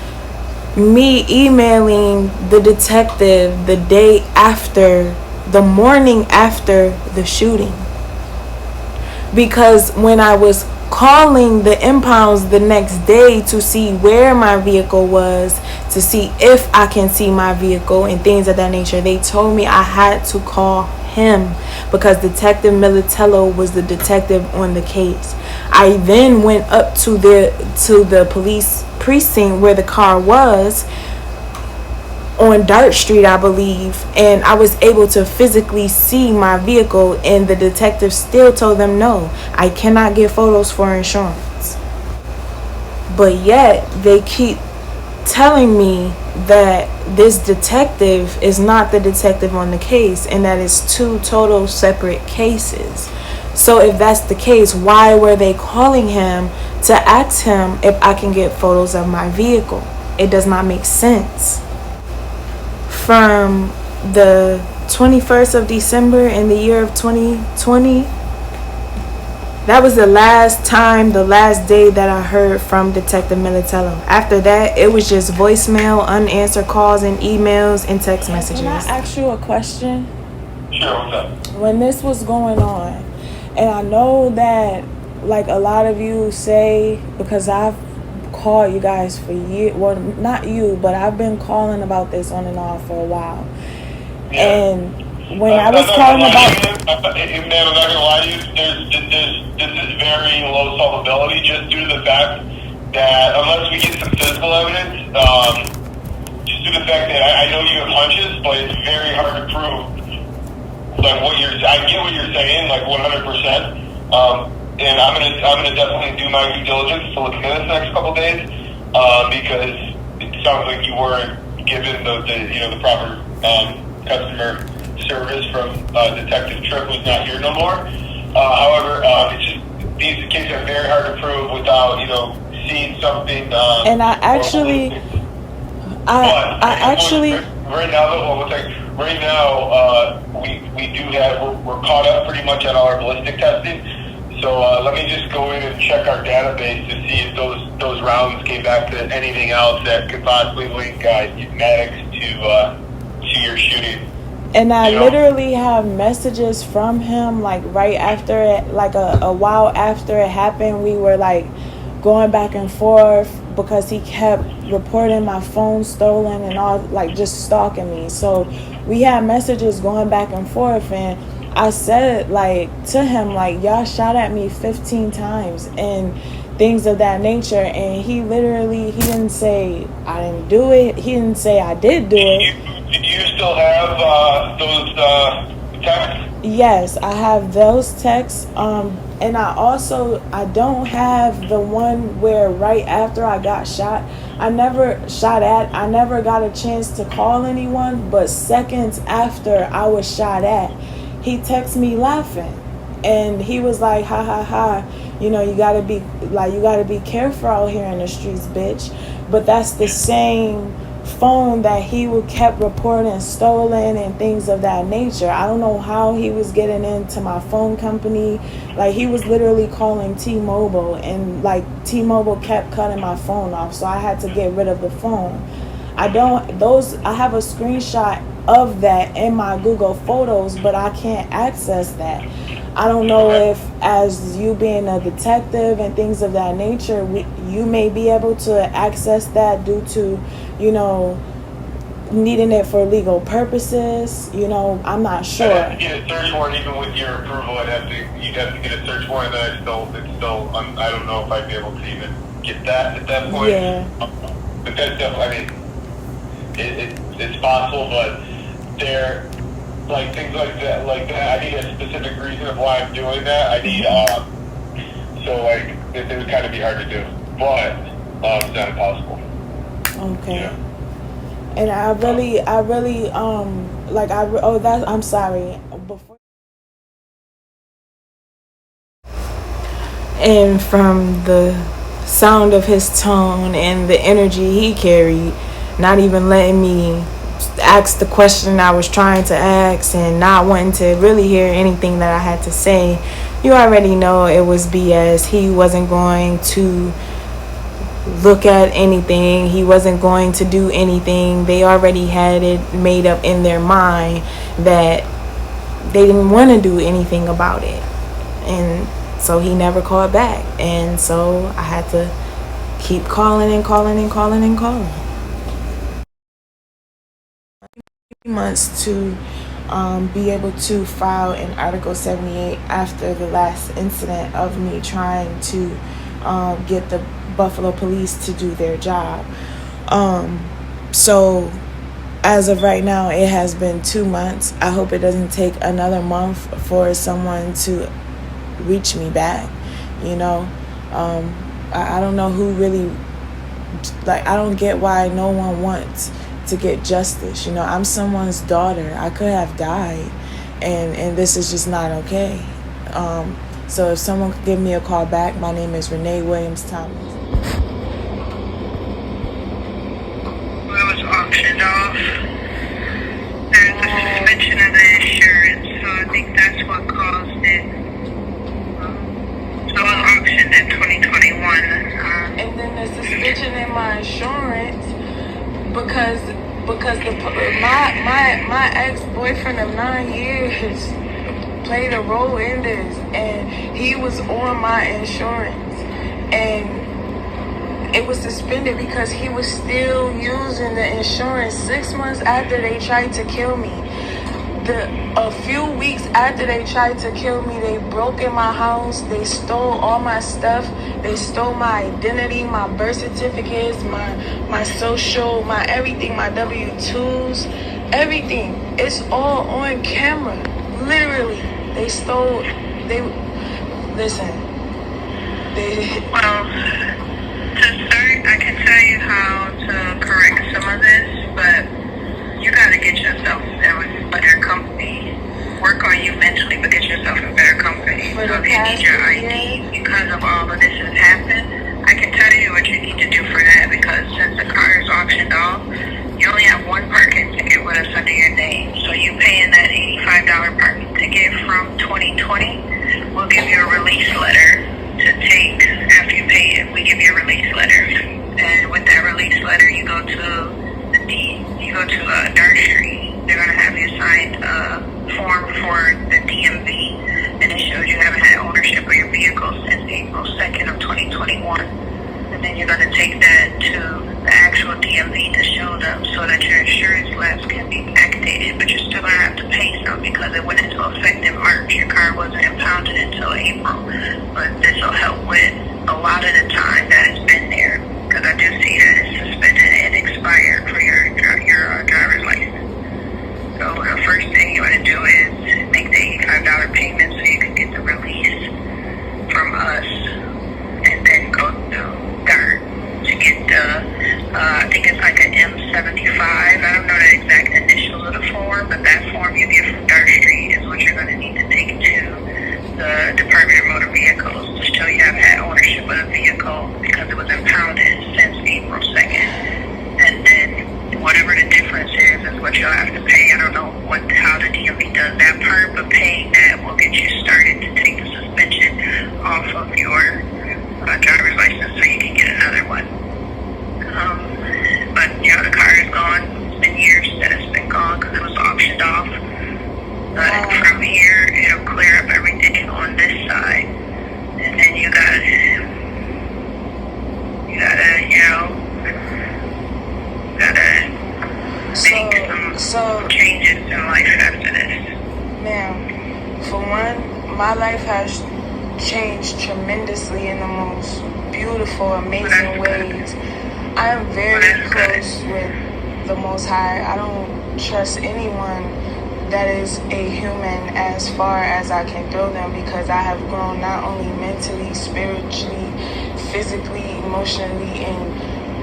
me emailing the detective the morning after the shooting. Because when I was calling the impounds the next day to see where my vehicle was, to see if I can see my vehicle and things of that nature, they told me I had to call him because Detective Militello was the detective on the case. I then went up to the police precinct where the car was on Dart Street, I believe, and I was able to physically see my vehicle, and the detective still told them no, I cannot get photos for insurance. But yet they keep telling me that this detective is not the detective on the case, and that it's two total separate cases. So if that's the case, why were they calling him to ask him if I can get photos of my vehicle? It does not make sense. From the 21st of December in the year of 2020, that was the last day that I heard from Detective Militello. After that, it was just voicemail, unanswered calls and emails and text messages. Can I ask you a question? Sure, what's up? When this was going on, and I know that like a lot of you say, because I've called you guys for years, well, not you, but I've been calling about this on and off for a while. Yeah. And when I was calling about... I'm not gonna lie to you, this is very low solvability, just due to the fact that unless we get some physical evidence, just due to the fact that I know you have hunches, but it's very hard to prove. Like I get what you're saying, like 100%. And I'm gonna definitely do my due diligence to look into this next couple days, because it sounds like you weren't given the proper customer service from Detective Tripp, who's not here no more. However, it's just these cases are very hard to prove without seeing something. And I actually. Right now, we do have we're caught up pretty much on all our ballistic testing. So let me just go in and check our database to see if those rounds came back to anything else that could possibly link Maddox to your shooting. And I literally have messages from him, like right after it, like a while after it happened. We were like going back and forth because he kept reporting my phone stolen and all, like just stalking me. So we had messages going back and forth, and I said like to him, like, y'all shot at me 15 times and things of that nature. And he didn't say I didn't do it. He didn't say I did do it. Do you still have those texts? Yes, I have those texts. And I don't have the one where right after I got shot. I never got a chance to call anyone, but seconds after I was shot at, he texted me laughing. And he was like, ha ha ha, you know, you gotta be careful out here in the streets, bitch. But that's the same phone that he kept reporting stolen and things of that nature. I don't know how he was getting into my phone company. Like, he was literally calling T-Mobile, and like T-Mobile kept cutting my phone off, so I had to get rid of the phone. I have a screenshot of that in my Google Photos, but I can't access that. I don't know if, as you being a detective and things of that nature, you may be able to access that due to, you know, needing it for legal purposes. You know, I'm not sure. I'd have to get a search warrant. Even with your approval, you'd have to get a search warrant. And I don't know if I'd be able to even get that at that point. Yeah. But that's definitely, it's possible, but they're like things like that. I need a specific reason of why I'm doing that. I need so like it would kind of be hard to do, but it's not impossible. Okay. Yeah. And I'm sorry. And from the sound of his tone and the energy he carried, not even letting me ask the question I was trying to ask and not wanting to really hear anything that I had to say, you already know it was BS. He wasn't going to look at anything. He wasn't going to do anything. They already had it made up in their mind that they didn't want to do anything about it. And so he never called back. And so I had to keep calling and calling and calling and calling. Months to be able to file an Article 78 after the last incident of me trying to get the Buffalo police to do their job. So as of right now, it has been 2 months. I hope it doesn't take another month for someone to reach me back. You know, I don't know who really, like, I don't get why no one wants to get justice. You know, I'm someone's daughter. I could have died, and this is just not okay. So if someone could give me a call back, my name is Renee Williams Thomas. Well, it was auctioned off. There's a suspension of the insurance, so I think that's what caused it. So it was auctioned in 2021. And then the suspension in my insurance because my ex-boyfriend of 9 years played a role in this, and he was on my insurance, and it was suspended because he was still using the insurance 6 months after they tried to kill me. A few weeks after they tried to kill me, they broke in my house. They stole all my stuff. They stole my identity, my birth certificates, my social, my everything, my W-2s, everything. It's all on camera. Literally, they stole. Well, to start, I can tell you how to correct some of this, but you gotta get yourself in better company. Work on you mentally, but get yourself in better company. So if you need your ID because of all of this has happened, I can tell you what you need to do for that, because since the car is auctioned off, you only have one parking ticket with us under your name. So you paying that $85 parking ticket from 2020, we'll give you a release letter to take. After you pay it, we give you a release letter. And with that release letter, you go to nursery. They're going to have you sign a form for the DMV, and it shows you haven't had ownership of your vehicle since April 2nd of 2021. And then you're going to take that because it went into effect in March. Your car wasn't impounded until April. But this will help with a lot of the time that it's been there, because I do see that it's suspended and expired for your driver's license. So the first thing you want to do is make the $85 payment so you can get the release from us, and then go to DART to get the, I think it's like an M75. I don't know the exact initials of the form, but that form you get from DART Street is what you're going to need to take to the Department of Motor Vehicles to show you have had ownership of the vehicle, because it was impounded since April 2nd. And then whatever the difference is what you'll have to pay. I don't know how the DMV does that part, but paying that will get you started to take the suspension off of your driver's license so you can get another one. But the car is gone. It's been years that it's been gone because it was auctioned off. But from here, it'll clear up everything on this side, and then you gotta make some changes in life after this. Ma'am, for one, my life has changed tremendously in the most beautiful, amazing ways. I am very close with the Most High. I don't trust anyone that is a human as far as I can throw them, because I have grown not only mentally, spiritually, physically, emotionally,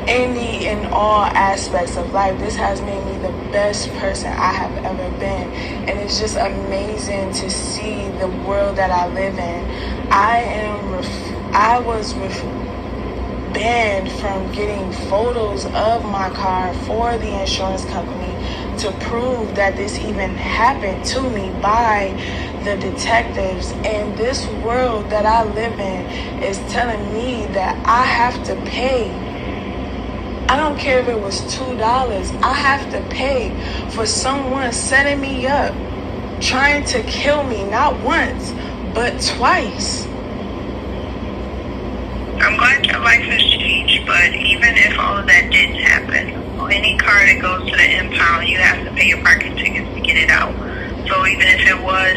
in all aspects of life. This has made me the best person I have ever been, and it's just amazing to see the world that I live in. I was banned from getting photos of my car for the insurance company to prove that this even happened to me by the detectives. And this world that I live in is telling me that I have to pay. I don't care if it was $2. I have to pay for someone setting me up, trying to kill me, not once, but twice. I'm glad your life has changed, but even if all of that didn't happen, any car that goes to the impound, you have to pay your parking tickets to get it out. So even if it was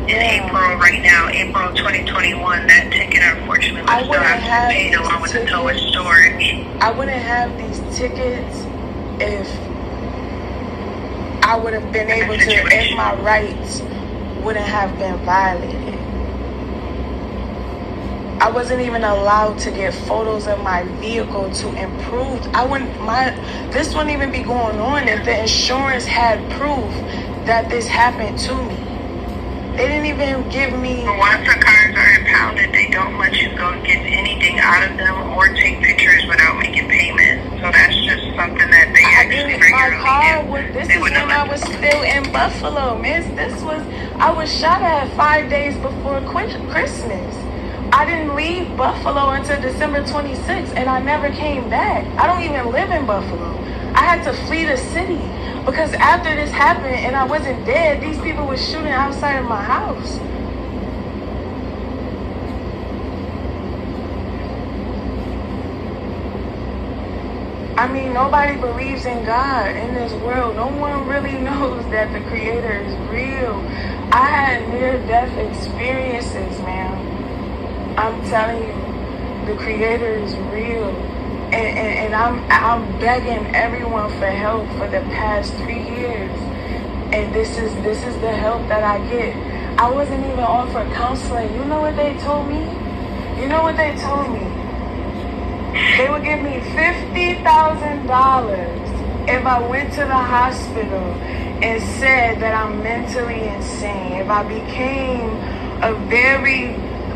in April right now, April 2021, that ticket unfortunately would still have to be paid along with the tow and storage. I wouldn't have these tickets if I would have been able to, if my rights wouldn't have been violated. I wasn't even allowed to get photos of my vehicle to improve. This wouldn't even be going on if the insurance had proof that this happened to me. They didn't even give me. But once the cars are impounded, they don't let you go get anything out of them or take pictures without making payment. So that's just something that they actually regularly do. This is when I was still in Buffalo, miss. I was shot at 5 days before Christmas. I didn't leave Buffalo until December 26th, and I never came back. I don't even live in Buffalo. I had to flee the city because after this happened and I wasn't dead, these people were shooting outside of my house. I mean, nobody believes in God in this world. No one really knows that the Creator is real. I had near-death experiences, man. I'm telling you, the Creator is real, and I'm begging everyone for help for the past 3 years, and this is the help that I get. I wasn't even offered counseling. You know what they told me? They would give me $50,000 if I went to the hospital and said that I'm mentally insane. If I became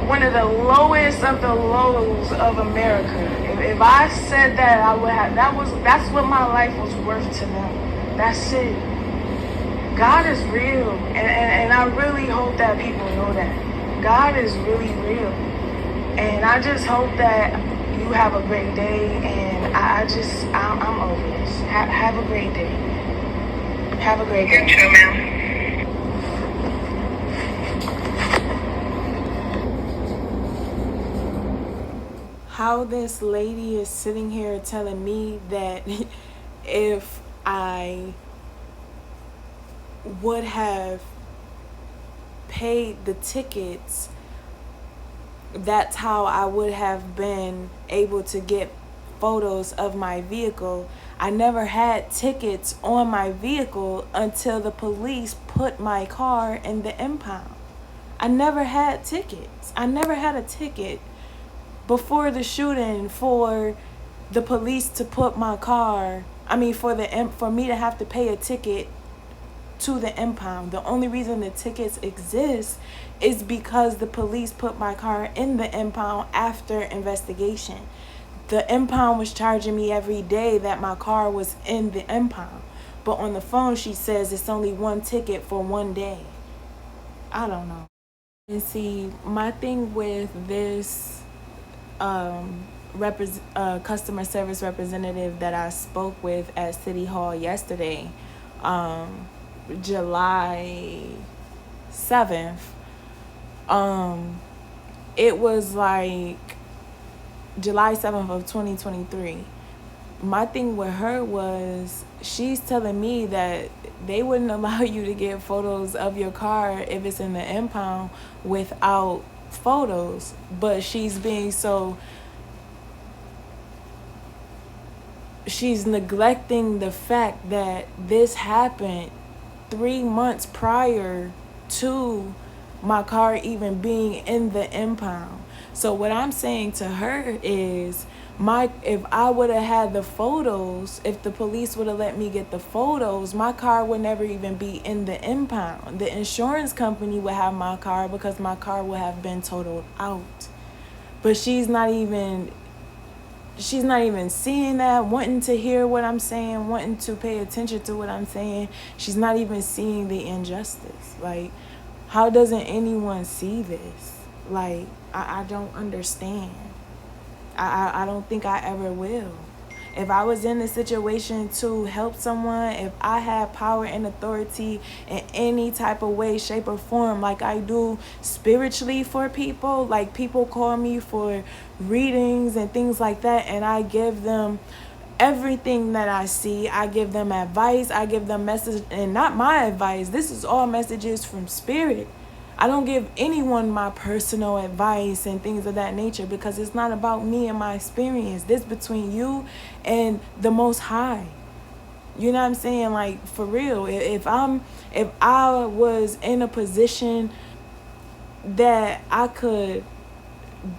one of the lowest of the lows of America. If I said that, I would have. That's what my life was worth to them. That's it. God is real, and I really hope that people know that God is really real. And I just hope that you have a great day. And I'm over this. Have a great day. Have a great day. You too, ma'am. How this lady is sitting here telling me that if I would have paid the tickets, that's how I would have been able to get photos of my vehicle. I never had tickets on my vehicle until the police put my car in the impound. I never had tickets. I never had a ticket before the shooting for the police to put my car, for me to have to pay a ticket to the impound. The only reason the tickets exist is because the police put my car in the impound after investigation. The impound was charging me every day that my car was in the impound, but on the phone she says it's only one ticket for one day. I don't know. And see, my thing with this customer service representative that I spoke with at City Hall yesterday, July 7th, it was like July 7th of 2023. My thing with her was, she's telling me that they wouldn't allow you to get photos of your car if it's in the impound without photos, but she's neglecting the fact that this happened 3 months prior to my car even being in the impound. So what I'm saying to her is, if I would have had the photos, if the police would have let me get the photos, my car would never even be in the impound. The insurance company would have my car because my car would have been totaled out. But she's not even seeing that, wanting to hear what I'm saying, wanting to pay attention to what I'm saying. She's not even seeing the injustice. Like, how doesn't anyone see this? Like, I don't understand. I don't think I ever will. If I was in a situation to help someone, if I had power and authority in any type of way, shape, or form, like I do spiritually for people, like people call me for readings and things like that, and I give them everything that I see. I give them advice, I give them message, and not my advice. This is all messages from spirit. I don't give anyone my personal advice and things of that nature, because it's not about me and my experience. This between you and the Most High. You know what I'm saying? Like, for real. If I was in a position that I could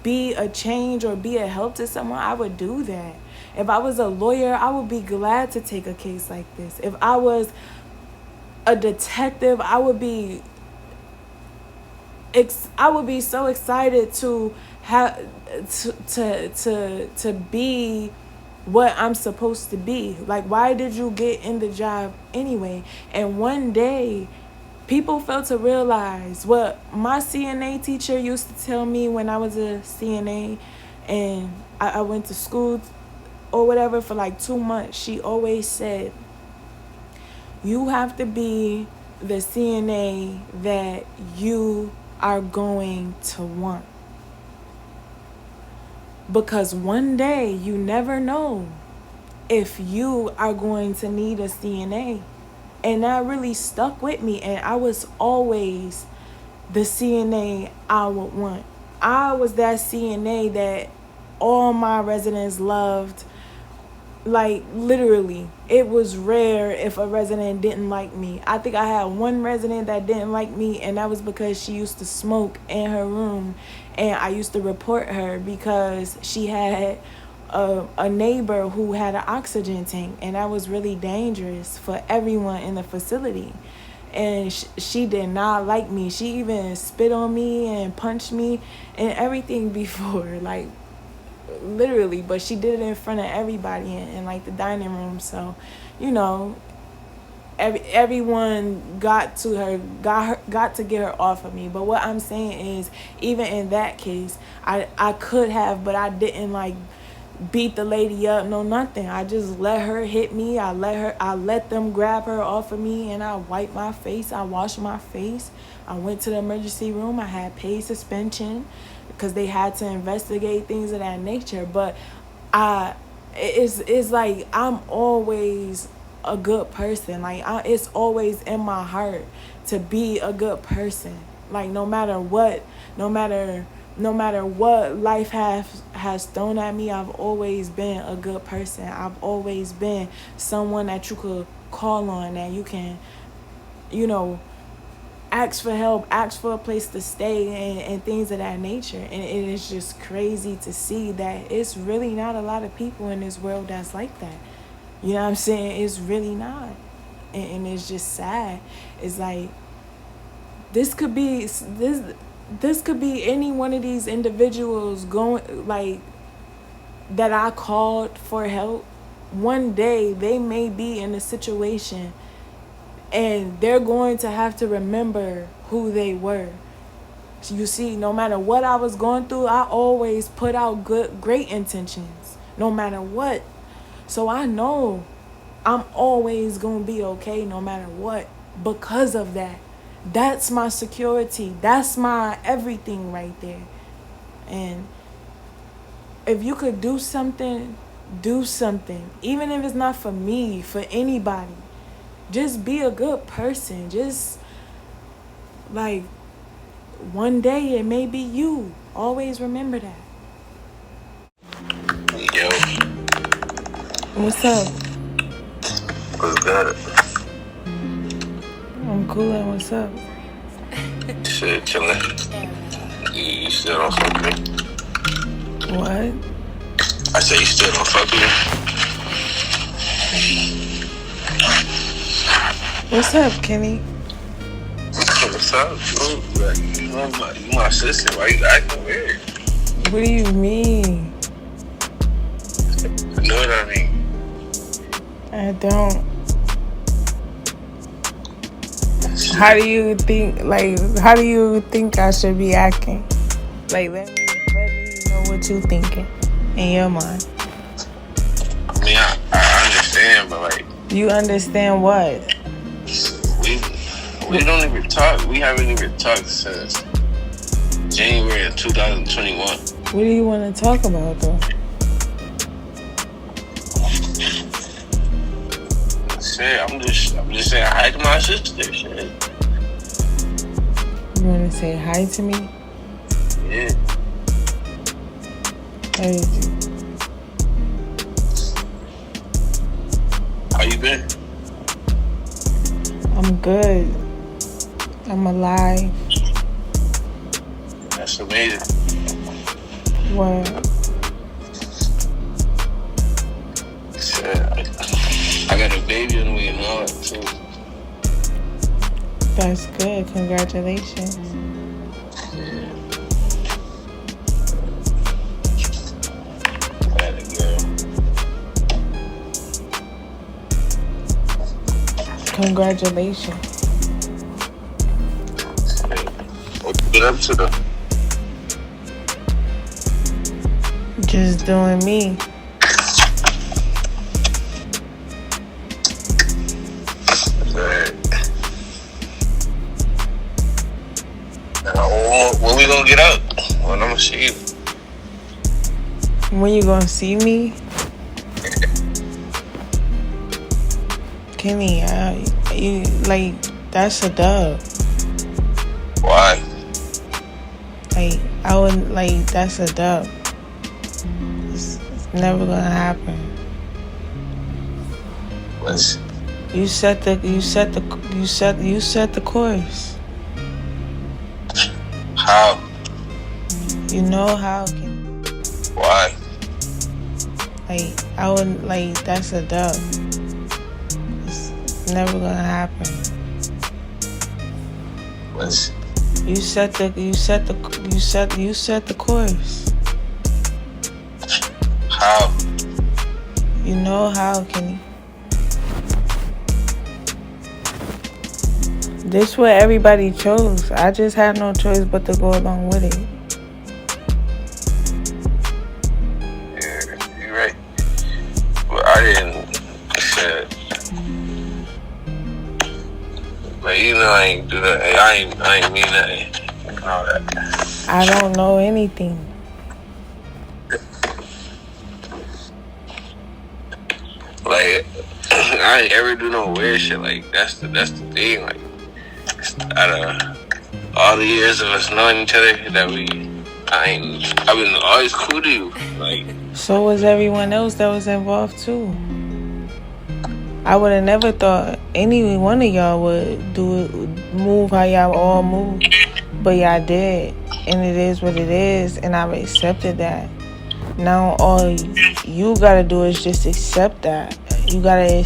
be a change or be a help to someone, I would do that. If I was a lawyer, I would be glad to take a case like this. If I was a detective, I would be so excited to have to be what I'm supposed to be. Like, why did you get in the job anyway? And one day, people fail to realize what my CNA teacher used to tell me when I was a CNA, and I went to school or whatever for like 2 months. She always said, you have to be the CNA that you are going to want, because one day you never know if you are going to need a CNA. And that really stuck with me, and I was always the CNA I would want. I was that CNA that all my residents loved. Like, literally, it was rare if a resident didn't like me. I think I had one resident that didn't like me, and that was because she used to smoke in her room, and I used to report her because she had a neighbor who had an oxygen tank, and that was really dangerous for everyone in the facility. And she did not like me. She even spit on me and punched me and everything before, like, literally. But she did it in front of everybody in like the dining room. So, you know, everyone got to get her off of me. But what I'm saying is, even in that case, I could have, but I didn't like beat the lady up, no nothing. I just let her hit me. I let them grab her off of me, and I wiped my face. I washed my face. I went to the emergency room. I had paid suspension because they had to investigate things of that nature. But it's like, I'm always a good person. Like, it's always in my heart to be a good person. Like no matter what life has thrown at me, I've always been a good person. I've always been someone that you could call on, that you can, ask for help, ask for a place to stay, and things of that nature. And it is just crazy to see that it's really not a lot of people in this world that's like that. You know what I'm saying? It's really not. And it's just sad. It's like this could be any one of these individuals going, like, that I called for help. One day they may be in a situation and they're going to have to remember who they were. You see, no matter what I was going through, I always put out great intentions, no matter what. So I know I'm always going to be okay no matter what because of that. That's my security. That's my everything right there. And if you could do something, do something. Even if it's not for me, for anybody. Just be a good person. Just, like, one day it may be you. Always remember that. Yo, What's up? what's good? I'm cool. What's up? Shit, chillin'. You still don't fuck with me? What? I say you still don't fuck with me? What's up, Kenny? What's up, dude? You my sister. Why you acting weird? What do you mean? You know what I mean? I don't. How do you think I should be acting? Like, let me know what you thinking in your mind. I mean, I understand, but like, You understand what? we don't even talk. We haven't even talked since January of 2021. What do you want to talk about, though? Shit, I'm just saying hi to my sister. Shit. You want to say hi to me? Yeah. How did you? How you been? I'm good. I'm alive. That's amazing. What? Shit, I got a baby on the way and all that too. That's good. Congratulations. Yeah. Got it, girl. Congratulations. What you get up to though? Just doing me. When we gonna get out? When I'm gonna see you? When you gonna see me? Kenny, you like, that's a dub. Why? Like, I wouldn't, like, that's a dub. It's never gonna happen. What's You set the course. how? You know how, Kenny. Why? Like, I wouldn't, like, that's a dub. It's never gonna happen. What's You set the course. how? You know how, Kenny. This what everybody chose. I just had no choice but to go along with it. Yeah, you're right. But I didn't. Shit. But you know I ain't do that. I ain't mean that. And all that. I don't know anything. Like I ain't ever do no weird shit. Like that's the thing. Like out of all the years of us knowing each other that I've been always cool to you. Like, so was everyone else that was involved too. I would have never thought any one of y'all would move how y'all all move, but y'all did, and it is what it is, and I've accepted that. Now all you gotta do is just accept that. You gotta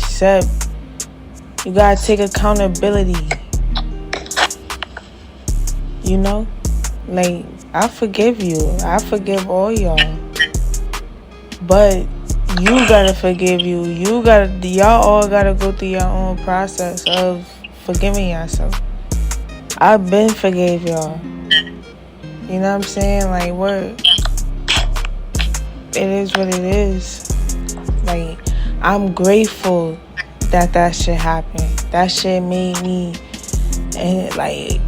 take accountability. You know, like, I forgive you. I forgive all y'all, but you gotta forgive you. Y'all all gotta go through your own process of forgiving yourself. I've been forgave y'all. You know what I'm saying? Like, word. It is what it is. Like, I'm grateful that shit happened. That shit made me, and like,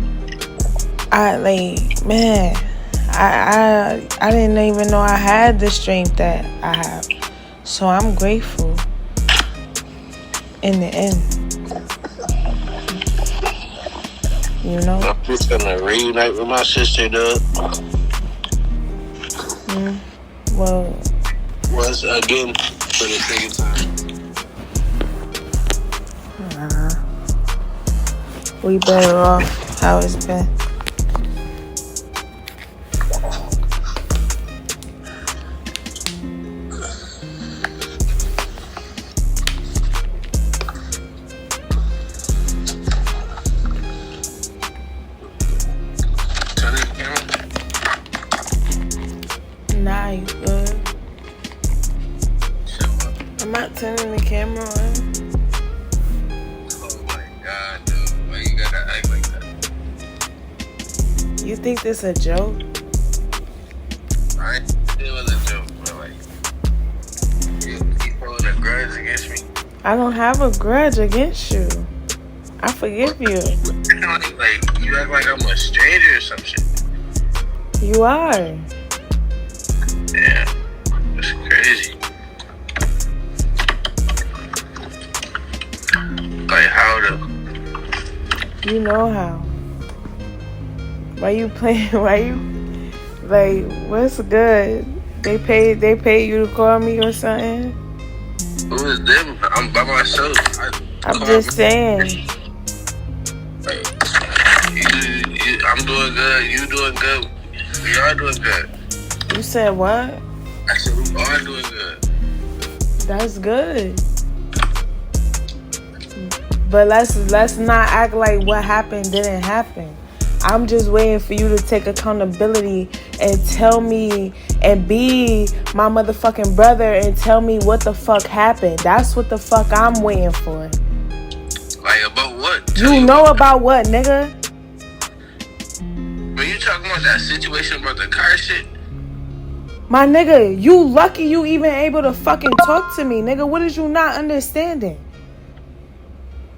I didn't even know I had the strength that I have. So I'm grateful in the end. You know? I'm just gonna reunite with my sister, though. Well, once again for the second time. We better off how it's been. Nah, you good. I'm not turning the camera on. Oh my God, dude. Why you gotta act like that? You think this a joke? Right? It was a joke, but like, you keep holding a grudge against me. I don't have a grudge against you. I forgive you. Like, you act like I'm a stranger or some shit. You are. Yeah, that's crazy. Like, how though? You know how. Why you playing? Why you, like, what's good? They paid you to call me or something? Who is them? I'm by myself. I'm just saying. Like, I'm doing good. You doing good. We are doing good. You said what? I said we are doing good. That's good. But let's not act like what happened didn't happen. I'm just waiting for you to take accountability and tell me and be my motherfucking brother and tell me what the fuck happened. That's what the fuck I'm waiting for. Like, about what? You know about what, nigga? When you talking about that situation about the car shit? My nigga, you lucky you even able to fucking talk to me, nigga. What is you not understanding?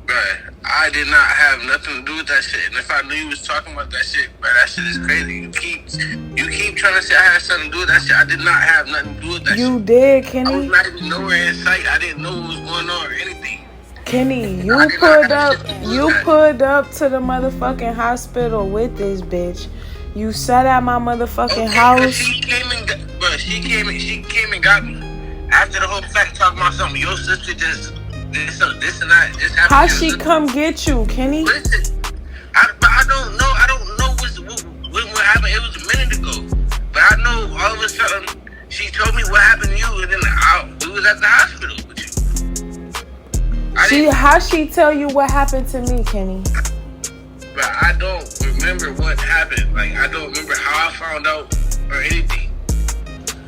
Bruh, I did not have nothing to do with that shit. And if I knew you was talking about that shit, bruh, that shit is crazy. You keep trying to say I had something to do with that shit. I did not have nothing to do with that shit. You did, Kenny. I was not even nowhere in sight. I didn't know what was going on or anything. Kenny, you pulled up to the motherfucking hospital with this bitch. You sat at my motherfucking house. She came and got me. After the whole fact talking about something, your sister just this and that. This happened. How she come get you, Kenny? Listen, I don't know what happened. It was a minute ago. But I know all of a sudden she told me what happened to you, and then we was at the hospital with you. How she tell you what happened to me, Kenny? But I don't remember what happened. Like, I don't remember how I found out or anything.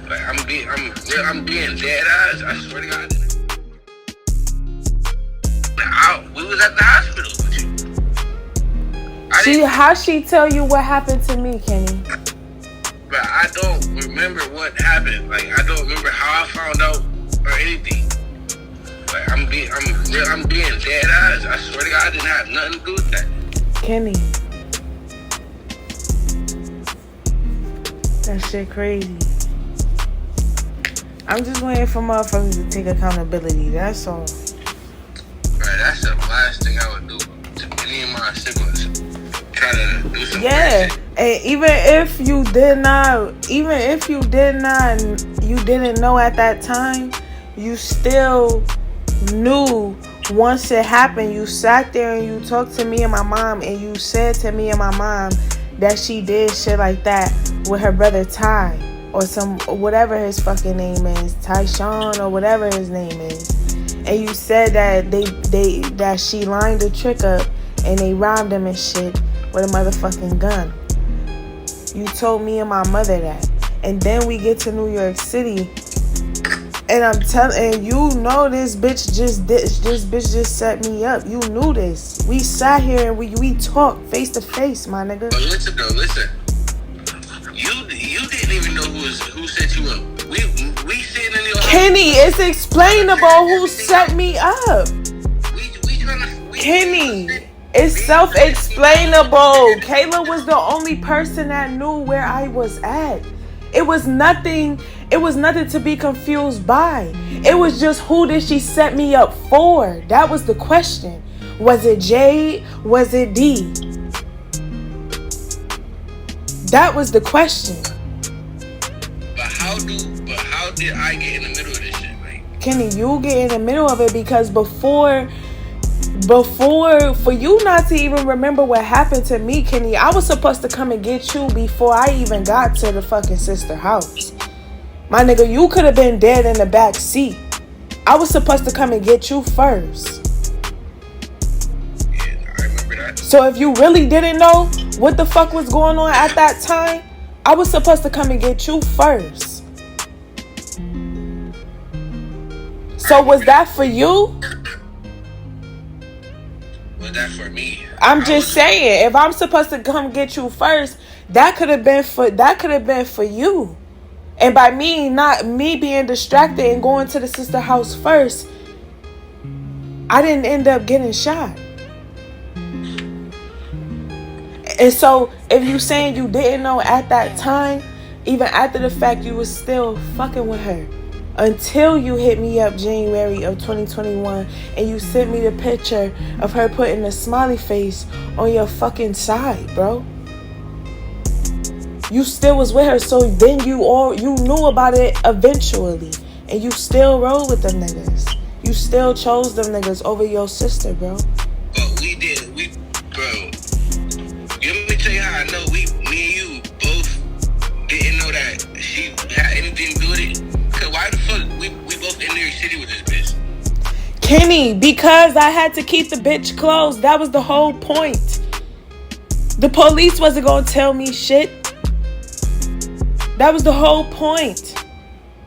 Like, I'm being dead ass. I swear to God. We was at the hospital with you. How she tell you what happened to me, Kenny? But I don't remember what happened. Like, I don't remember how I found out or anything. Like, I'm being dead ass. I swear to God, I didn't have nothing to do with that. Kenny, that shit crazy. I'm just waiting for motherfuckers to take accountability. That's all. Right, that's the last thing I would do to any of my siblings. Try to do some Yeah, weird shit. and even if you didn't know at that time, you still knew once it happened. You sat there and you talked to me and my mom, and you said to me and my mom that she did shit like that with her brother Ty, or whatever his fucking name is, Tyshawn or whatever his name is, and you said that that she lined the trick up and they robbed him and shit with a motherfucking gun. You told me and my mother that. And then we get to New York City, and I'm telling you, this bitch just set me up. You knew this. We sat here and we talked face to face, my nigga. But listen. You didn't even know who set you up. We sitting in your house. Kenny, it's explainable who set me up. Kenny, it's self-explainable. Kayla was the only person that knew where I was at. It was nothing to be confused by. It was just, who did she set me up for? That was the question. Was it Jade? Was it D? That was the question. But how did I get in the middle of this shit? Like, Kenny, you get in the middle of it because before, for you not to even remember what happened to me, Kenny, I was supposed to come and get you before I even got to the fucking sister house. My nigga, you could have been dead in the back seat. I was supposed to come and get you first. yeah, I remember that. So if you really didn't know what the fuck was going on at that time, I was supposed to come and get you first. So was that for you? Was that for me? I'm just saying, if I'm supposed to come get you first, that could have been for you. And by me being distracted and going to the sister house first, I didn't end up getting shot. And so if you saying you didn't know at that time, even after the fact, you was still fucking with her until you hit me up January of 2021 and you sent me the picture of her putting a smiley face on your fucking side, bro. You still was with her, so then you knew about it eventually, and you still roll with them niggas. You still chose them niggas over your sister, bro. But bro. Let me tell you how I know me and you both didn't know that she had anything to do with it. Cause why the fuck we both in New York City with this bitch? Kenny, because I had to keep the bitch closed. That was the whole point. The police wasn't gonna tell me shit. That was the whole point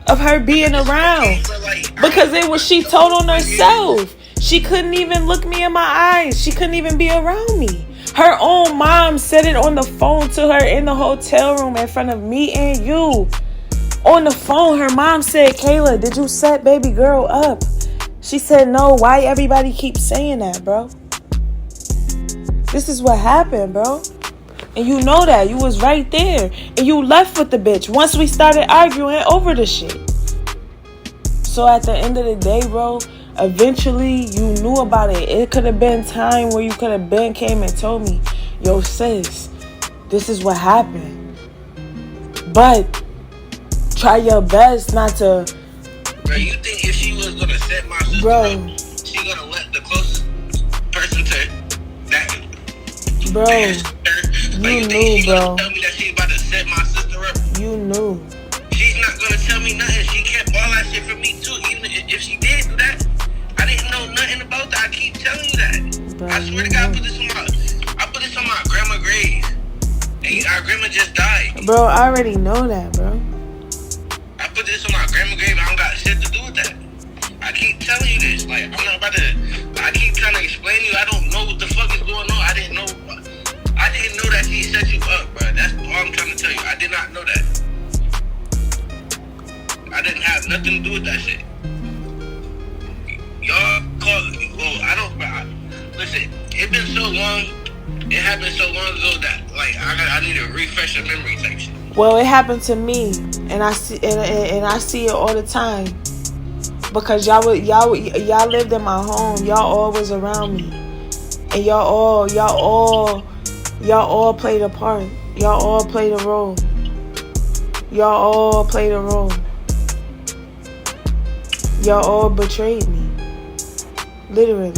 of her being around. Because she told on herself. She couldn't even look me in my eyes. She couldn't even be around me. Her own mom said it on the phone to her in the hotel room in front of me and you. On the phone, her mom said, "Kayla, did you set baby girl up?" She said, "No." Why everybody keeps saying that, bro? This is what happened, bro. And you know that. You was right there. And you left with the bitch once we started arguing over the shit. So at the end of the day, bro, eventually you knew about it. It could have been time where you could have came and told me, "Yo, sis, this is what happened." But try your best not to. Bro, you think if she was gonna set my sister Bro, up, she gonna let the closest person to that? Bro, you knew, bro. Tell me that she about to set my sister up. You knew. She's not gonna tell me nothing. She kept all that shit from me too. Even if she did do that, I didn't know nothing about that. I keep telling you that. Bro, I swear to God, I put this on my grandma's grave, and our grandma just died. Bro, I already know that, bro. I put this on my grandma's grave. I don't got shit to do with that. I keep telling you this. Like, I'm not about to. I keep trying to explain to you. I don't know what the fuck is going on. I didn't know that she set you up, bro. That's all I'm trying to tell you. I did not know that. I didn't have nothing to do with that shit. Y'all call. Well, I don't. Listen, it been so long. It happened so long ago that like I need a refresh of memory type shit. Well, it happened to me, and I see it all the time. Because y'all lived in my home. Y'all all was around me, and y'all all Y'all all played a part. Y'all all played a role. Y'all all played a role. Y'all all betrayed me. Literally.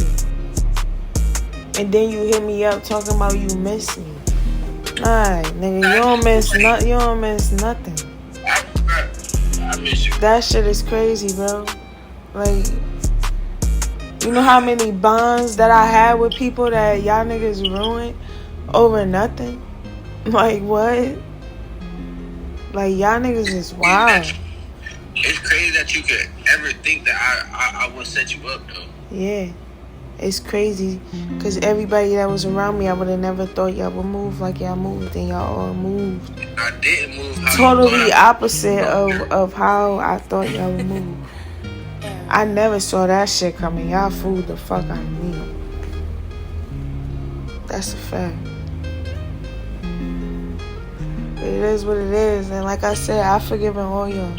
And then you hit me up talking about you miss me. Nah, nigga, you don't miss nothing. I miss you. That shit is crazy, bro. Like, you know how many bonds that I had with people that y'all niggas ruined over nothing? Like, what? Like, y'all niggas is wild. It's crazy that you could ever think that I would set you up, though. Yeah. It's crazy. Because everybody that was around me, I would have never thought y'all would move like y'all moved. And y'all all moved. I didn't move how Totally you opposite of how I thought y'all would move. I never saw that shit coming. Y'all fooled the fuck out of me. That's a fact. But it is what it is. And like I said, I forgive all y'all.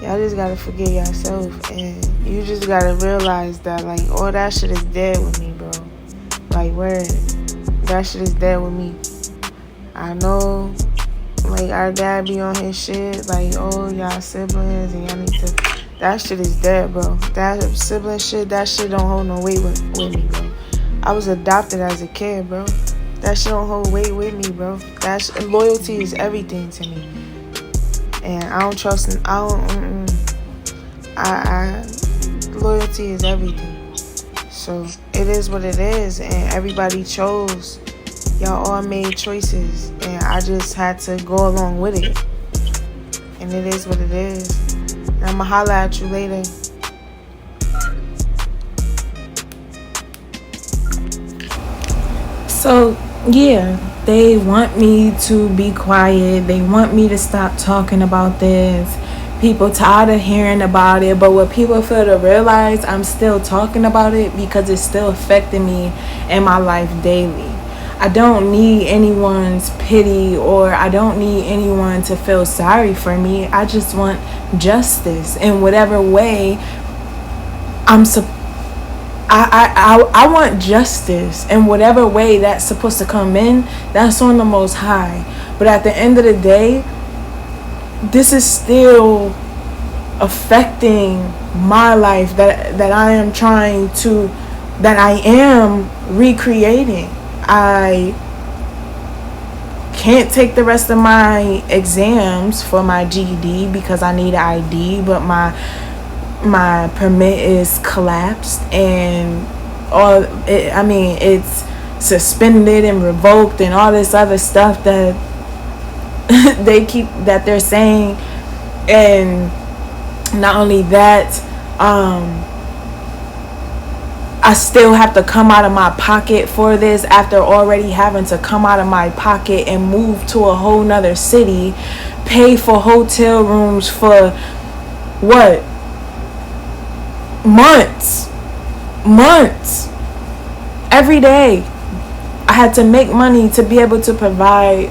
Y'all just gotta forgive yourself. And you just gotta realize that, like, all that shit is dead with me, bro. Like, word. That shit is dead with me. I know, like, our dad be on his shit. Like, oh, y'all siblings and y'all need to... That shit is dead, bro. That sibling shit, that shit don't hold no weight with me, bro. I was adopted as a kid, bro. That shit don't hold weight with me, bro. Loyalty is everything to me. And I don't trust... loyalty is everything. So, it is what it is. And everybody chose. Y'all all made choices. And I just had to go along with it. And it is what it is. And I'ma holler at you later. So, yeah, they want me to be quiet. They want me to stop talking about this. People tired of hearing about it. But what people fail to realize, I'm still talking about it because it's still affecting me in my life daily. I don't need anyone's pity, or I don't need anyone to feel sorry for me. I just want justice in whatever way I want justice in whatever way that's supposed to come in. That's on the Most High. But at the end of the day, this is still affecting my life that I am recreating. I can't take the rest of my exams for my GED because I need an ID, but my permit is collapsed and it's suspended and revoked and all this other stuff that they're saying. And not only that, I still have to come out of my pocket for this after already having to come out of my pocket and move to a whole nother city, pay for hotel rooms for what? Months. Every day I had to make money to be able to provide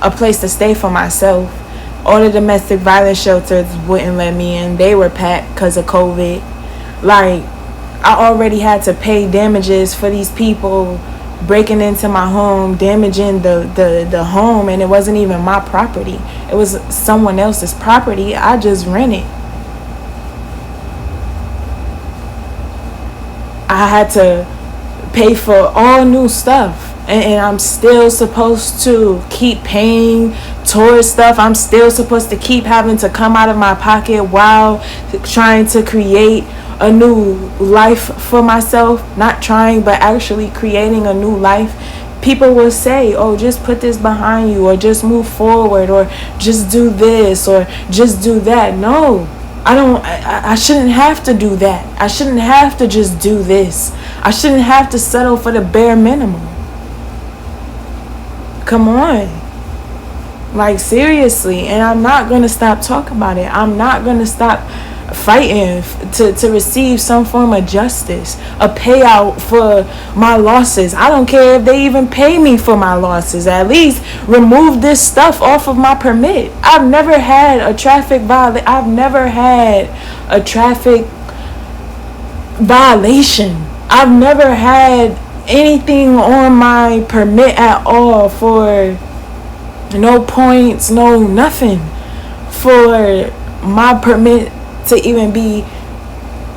a place to stay for myself. All the domestic violence shelters wouldn't let me in. They were packed because of COVID. Like, I already had to pay damages for these people breaking into my home, damaging the home, and it wasn't even my property. It was someone else's property. I just rented. I had to pay for all new stuff. And I'm still supposed to keep paying towards stuff. I'm still supposed to keep having to come out of my pocket while trying to create a new life for myself. Not trying, but actually creating a new life. People will say, oh, just put this behind you, or just move forward, or just do this, or just do that. No, I shouldn't have to do that. I shouldn't have to just do this. I shouldn't have to settle for the bare minimum. Come on. Like, seriously. And I'm not going to stop talking about it. I'm not going to stop fighting to receive some form of justice, a payout for my losses. I don't care if they even pay me for my losses. At least remove this stuff off of my permit. I've never had a traffic violation. I've never had a traffic violation. I've never had anything on my permit at all, for no points, no nothing, for my permit to even be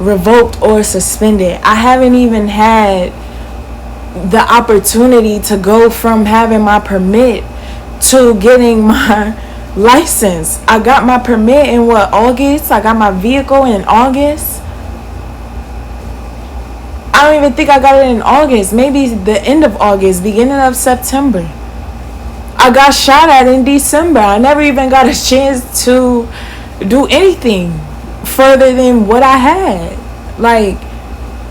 revoked or suspended. I haven't even had the opportunity to go from having my permit to getting my license. I got my permit in August? I got my vehicle in August. I don't even think I got it in August. Maybe the end of August, beginning of September. I got shot at in December. I never even got a chance to do anything further than what I had. Like,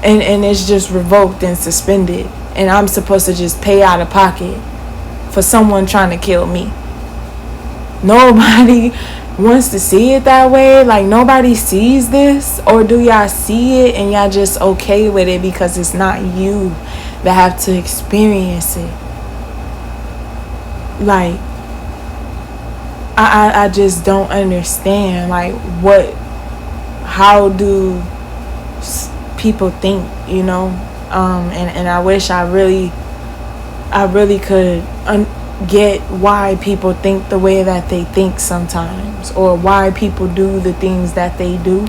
and it's just revoked and suspended. And I'm supposed to just pay out of pocket for someone trying to kill me. Nobody wants to see it that way. Like, nobody sees this. Or do y'all see it and y'all just okay with it because it's not you that have to experience it? Like, I just don't understand. Like, how do people think, you know? And I wish I really could get why people think the way that they think sometimes, or why people do the things that they do.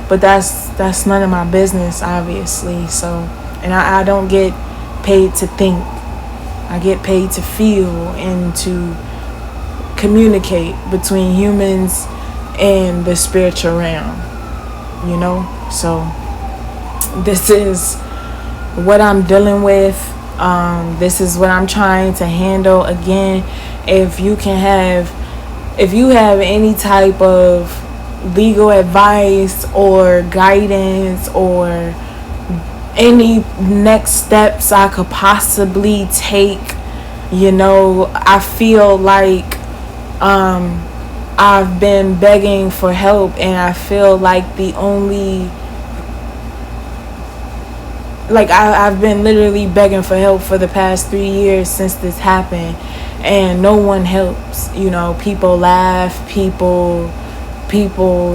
But that's none of my business, obviously. So, and I don't get paid to think. I get paid to feel and to communicate between humans and the spiritual realm, you know? So this is what I'm dealing with. This is what I'm trying to handle. Again, if you have any type of legal advice or guidance or any next steps I could possibly take, you know, I feel like I've been begging for help, and I feel like I've been literally begging for help for the past 3 years since this happened, and no one helps. You know, people laugh, people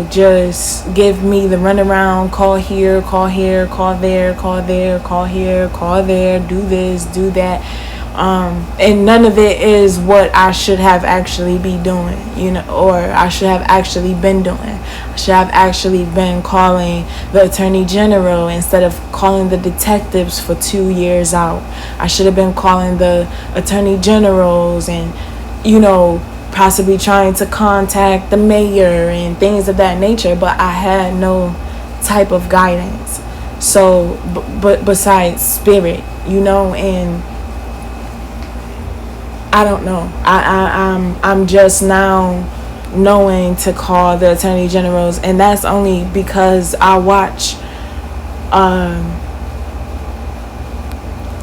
just give me the runaround, call here, call there, call there, call here, call there, do this, do that. And none of it is what I should have actually be doing, you know, or I should have actually been doing. I should have actually been calling the Attorney General instead of calling the detectives for 2 years out. I should have been calling the Attorney Generals and, you know, possibly trying to contact the mayor and things of that nature, but I had no type of guidance. So, but besides spirit, you know, and I don't know. I'm just now knowing to call the Attorney Generals, and that's only because I watch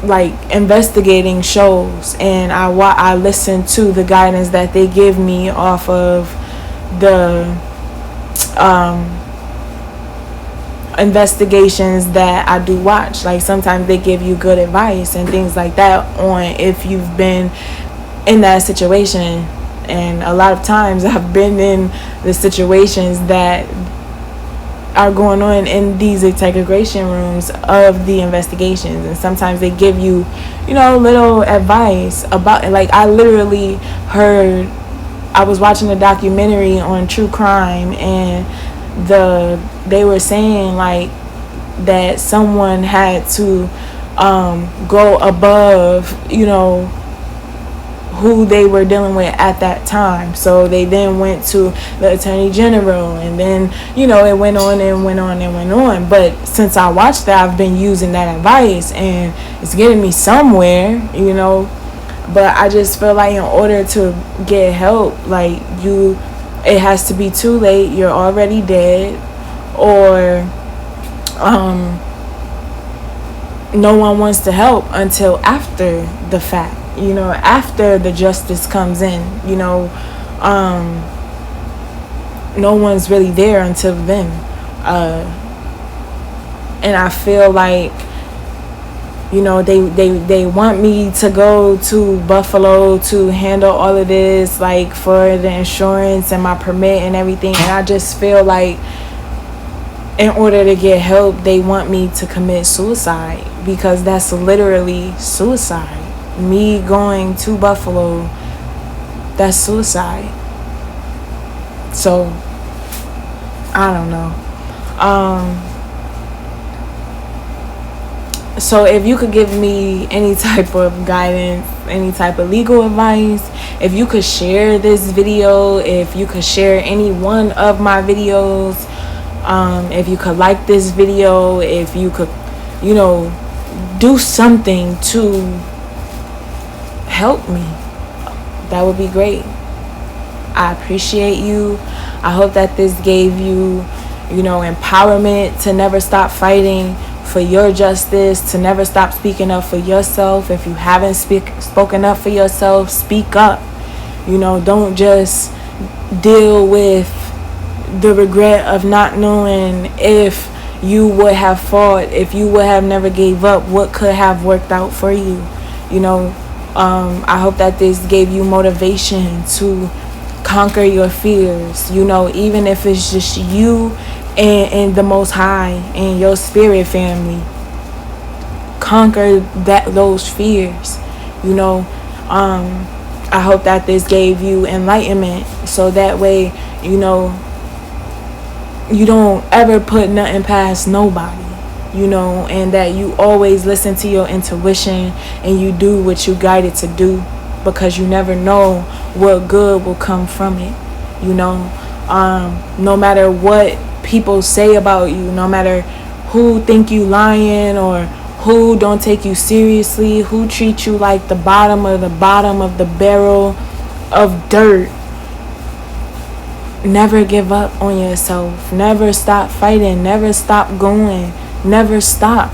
like investigating shows, and I listen to the guidance that they give me off of the investigations that I do watch. Like, sometimes they give you good advice and things like that on if you've been in that situation. And a lot of times I've been in the situations that are going on in these integration rooms of the investigations, and sometimes they give you, you know, little advice about it. Like, I literally heard, I was watching a documentary on true crime, and they were saying like that someone had to go above, you know, who they were dealing with at that time. So they then went to the Attorney General, and then, you know, it went on and went on and went on. But since I watched that, I've been using that advice, and it's getting me somewhere, you know. But I just feel like in order to get help, like, it has to be too late. You're already dead, or no one wants to help until after the fact. You know, after the justice comes in, you know, no one's really there until then. And I feel like, you know, they want me to go to Buffalo to handle all of this, like, for the insurance and my permit and everything. And I just feel like in order to get help, they want me to commit suicide, because that's literally suicide. Me going to Buffalo, that's suicide. So I don't know. So if you could give me any type of guidance, any type of legal advice, if you could share this video, if you could share any one of my videos, if you could like this video, if you could, do something to help me, that would be great. I appreciate you. I hope that this gave you, empowerment to never stop fighting for your justice, to never stop speaking up for yourself. If you haven't spoken up for yourself, speak up. Don't just deal with the regret of not knowing if you would have fought, if you would have never gave up, what could have worked out for you. I hope that this gave you motivation to conquer your fears, even if it's just you and the Most High and your spirit family. Conquer those fears. I hope that this gave you enlightenment, so that way you don't ever put nothing past nobody, and that you always listen to your intuition and you do what you guided to do, because you never know what good will come from it. No matter what people say about you, no matter who think you lying or who don't take you seriously, who treat you like the bottom of the barrel of dirt, never give up on yourself. Never stop fighting. Never stop going. Never stop.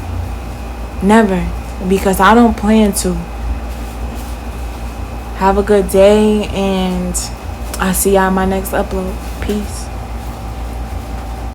Never. Because I don't plan to. Have a good day, and I'll see y'all in my next upload. Peace.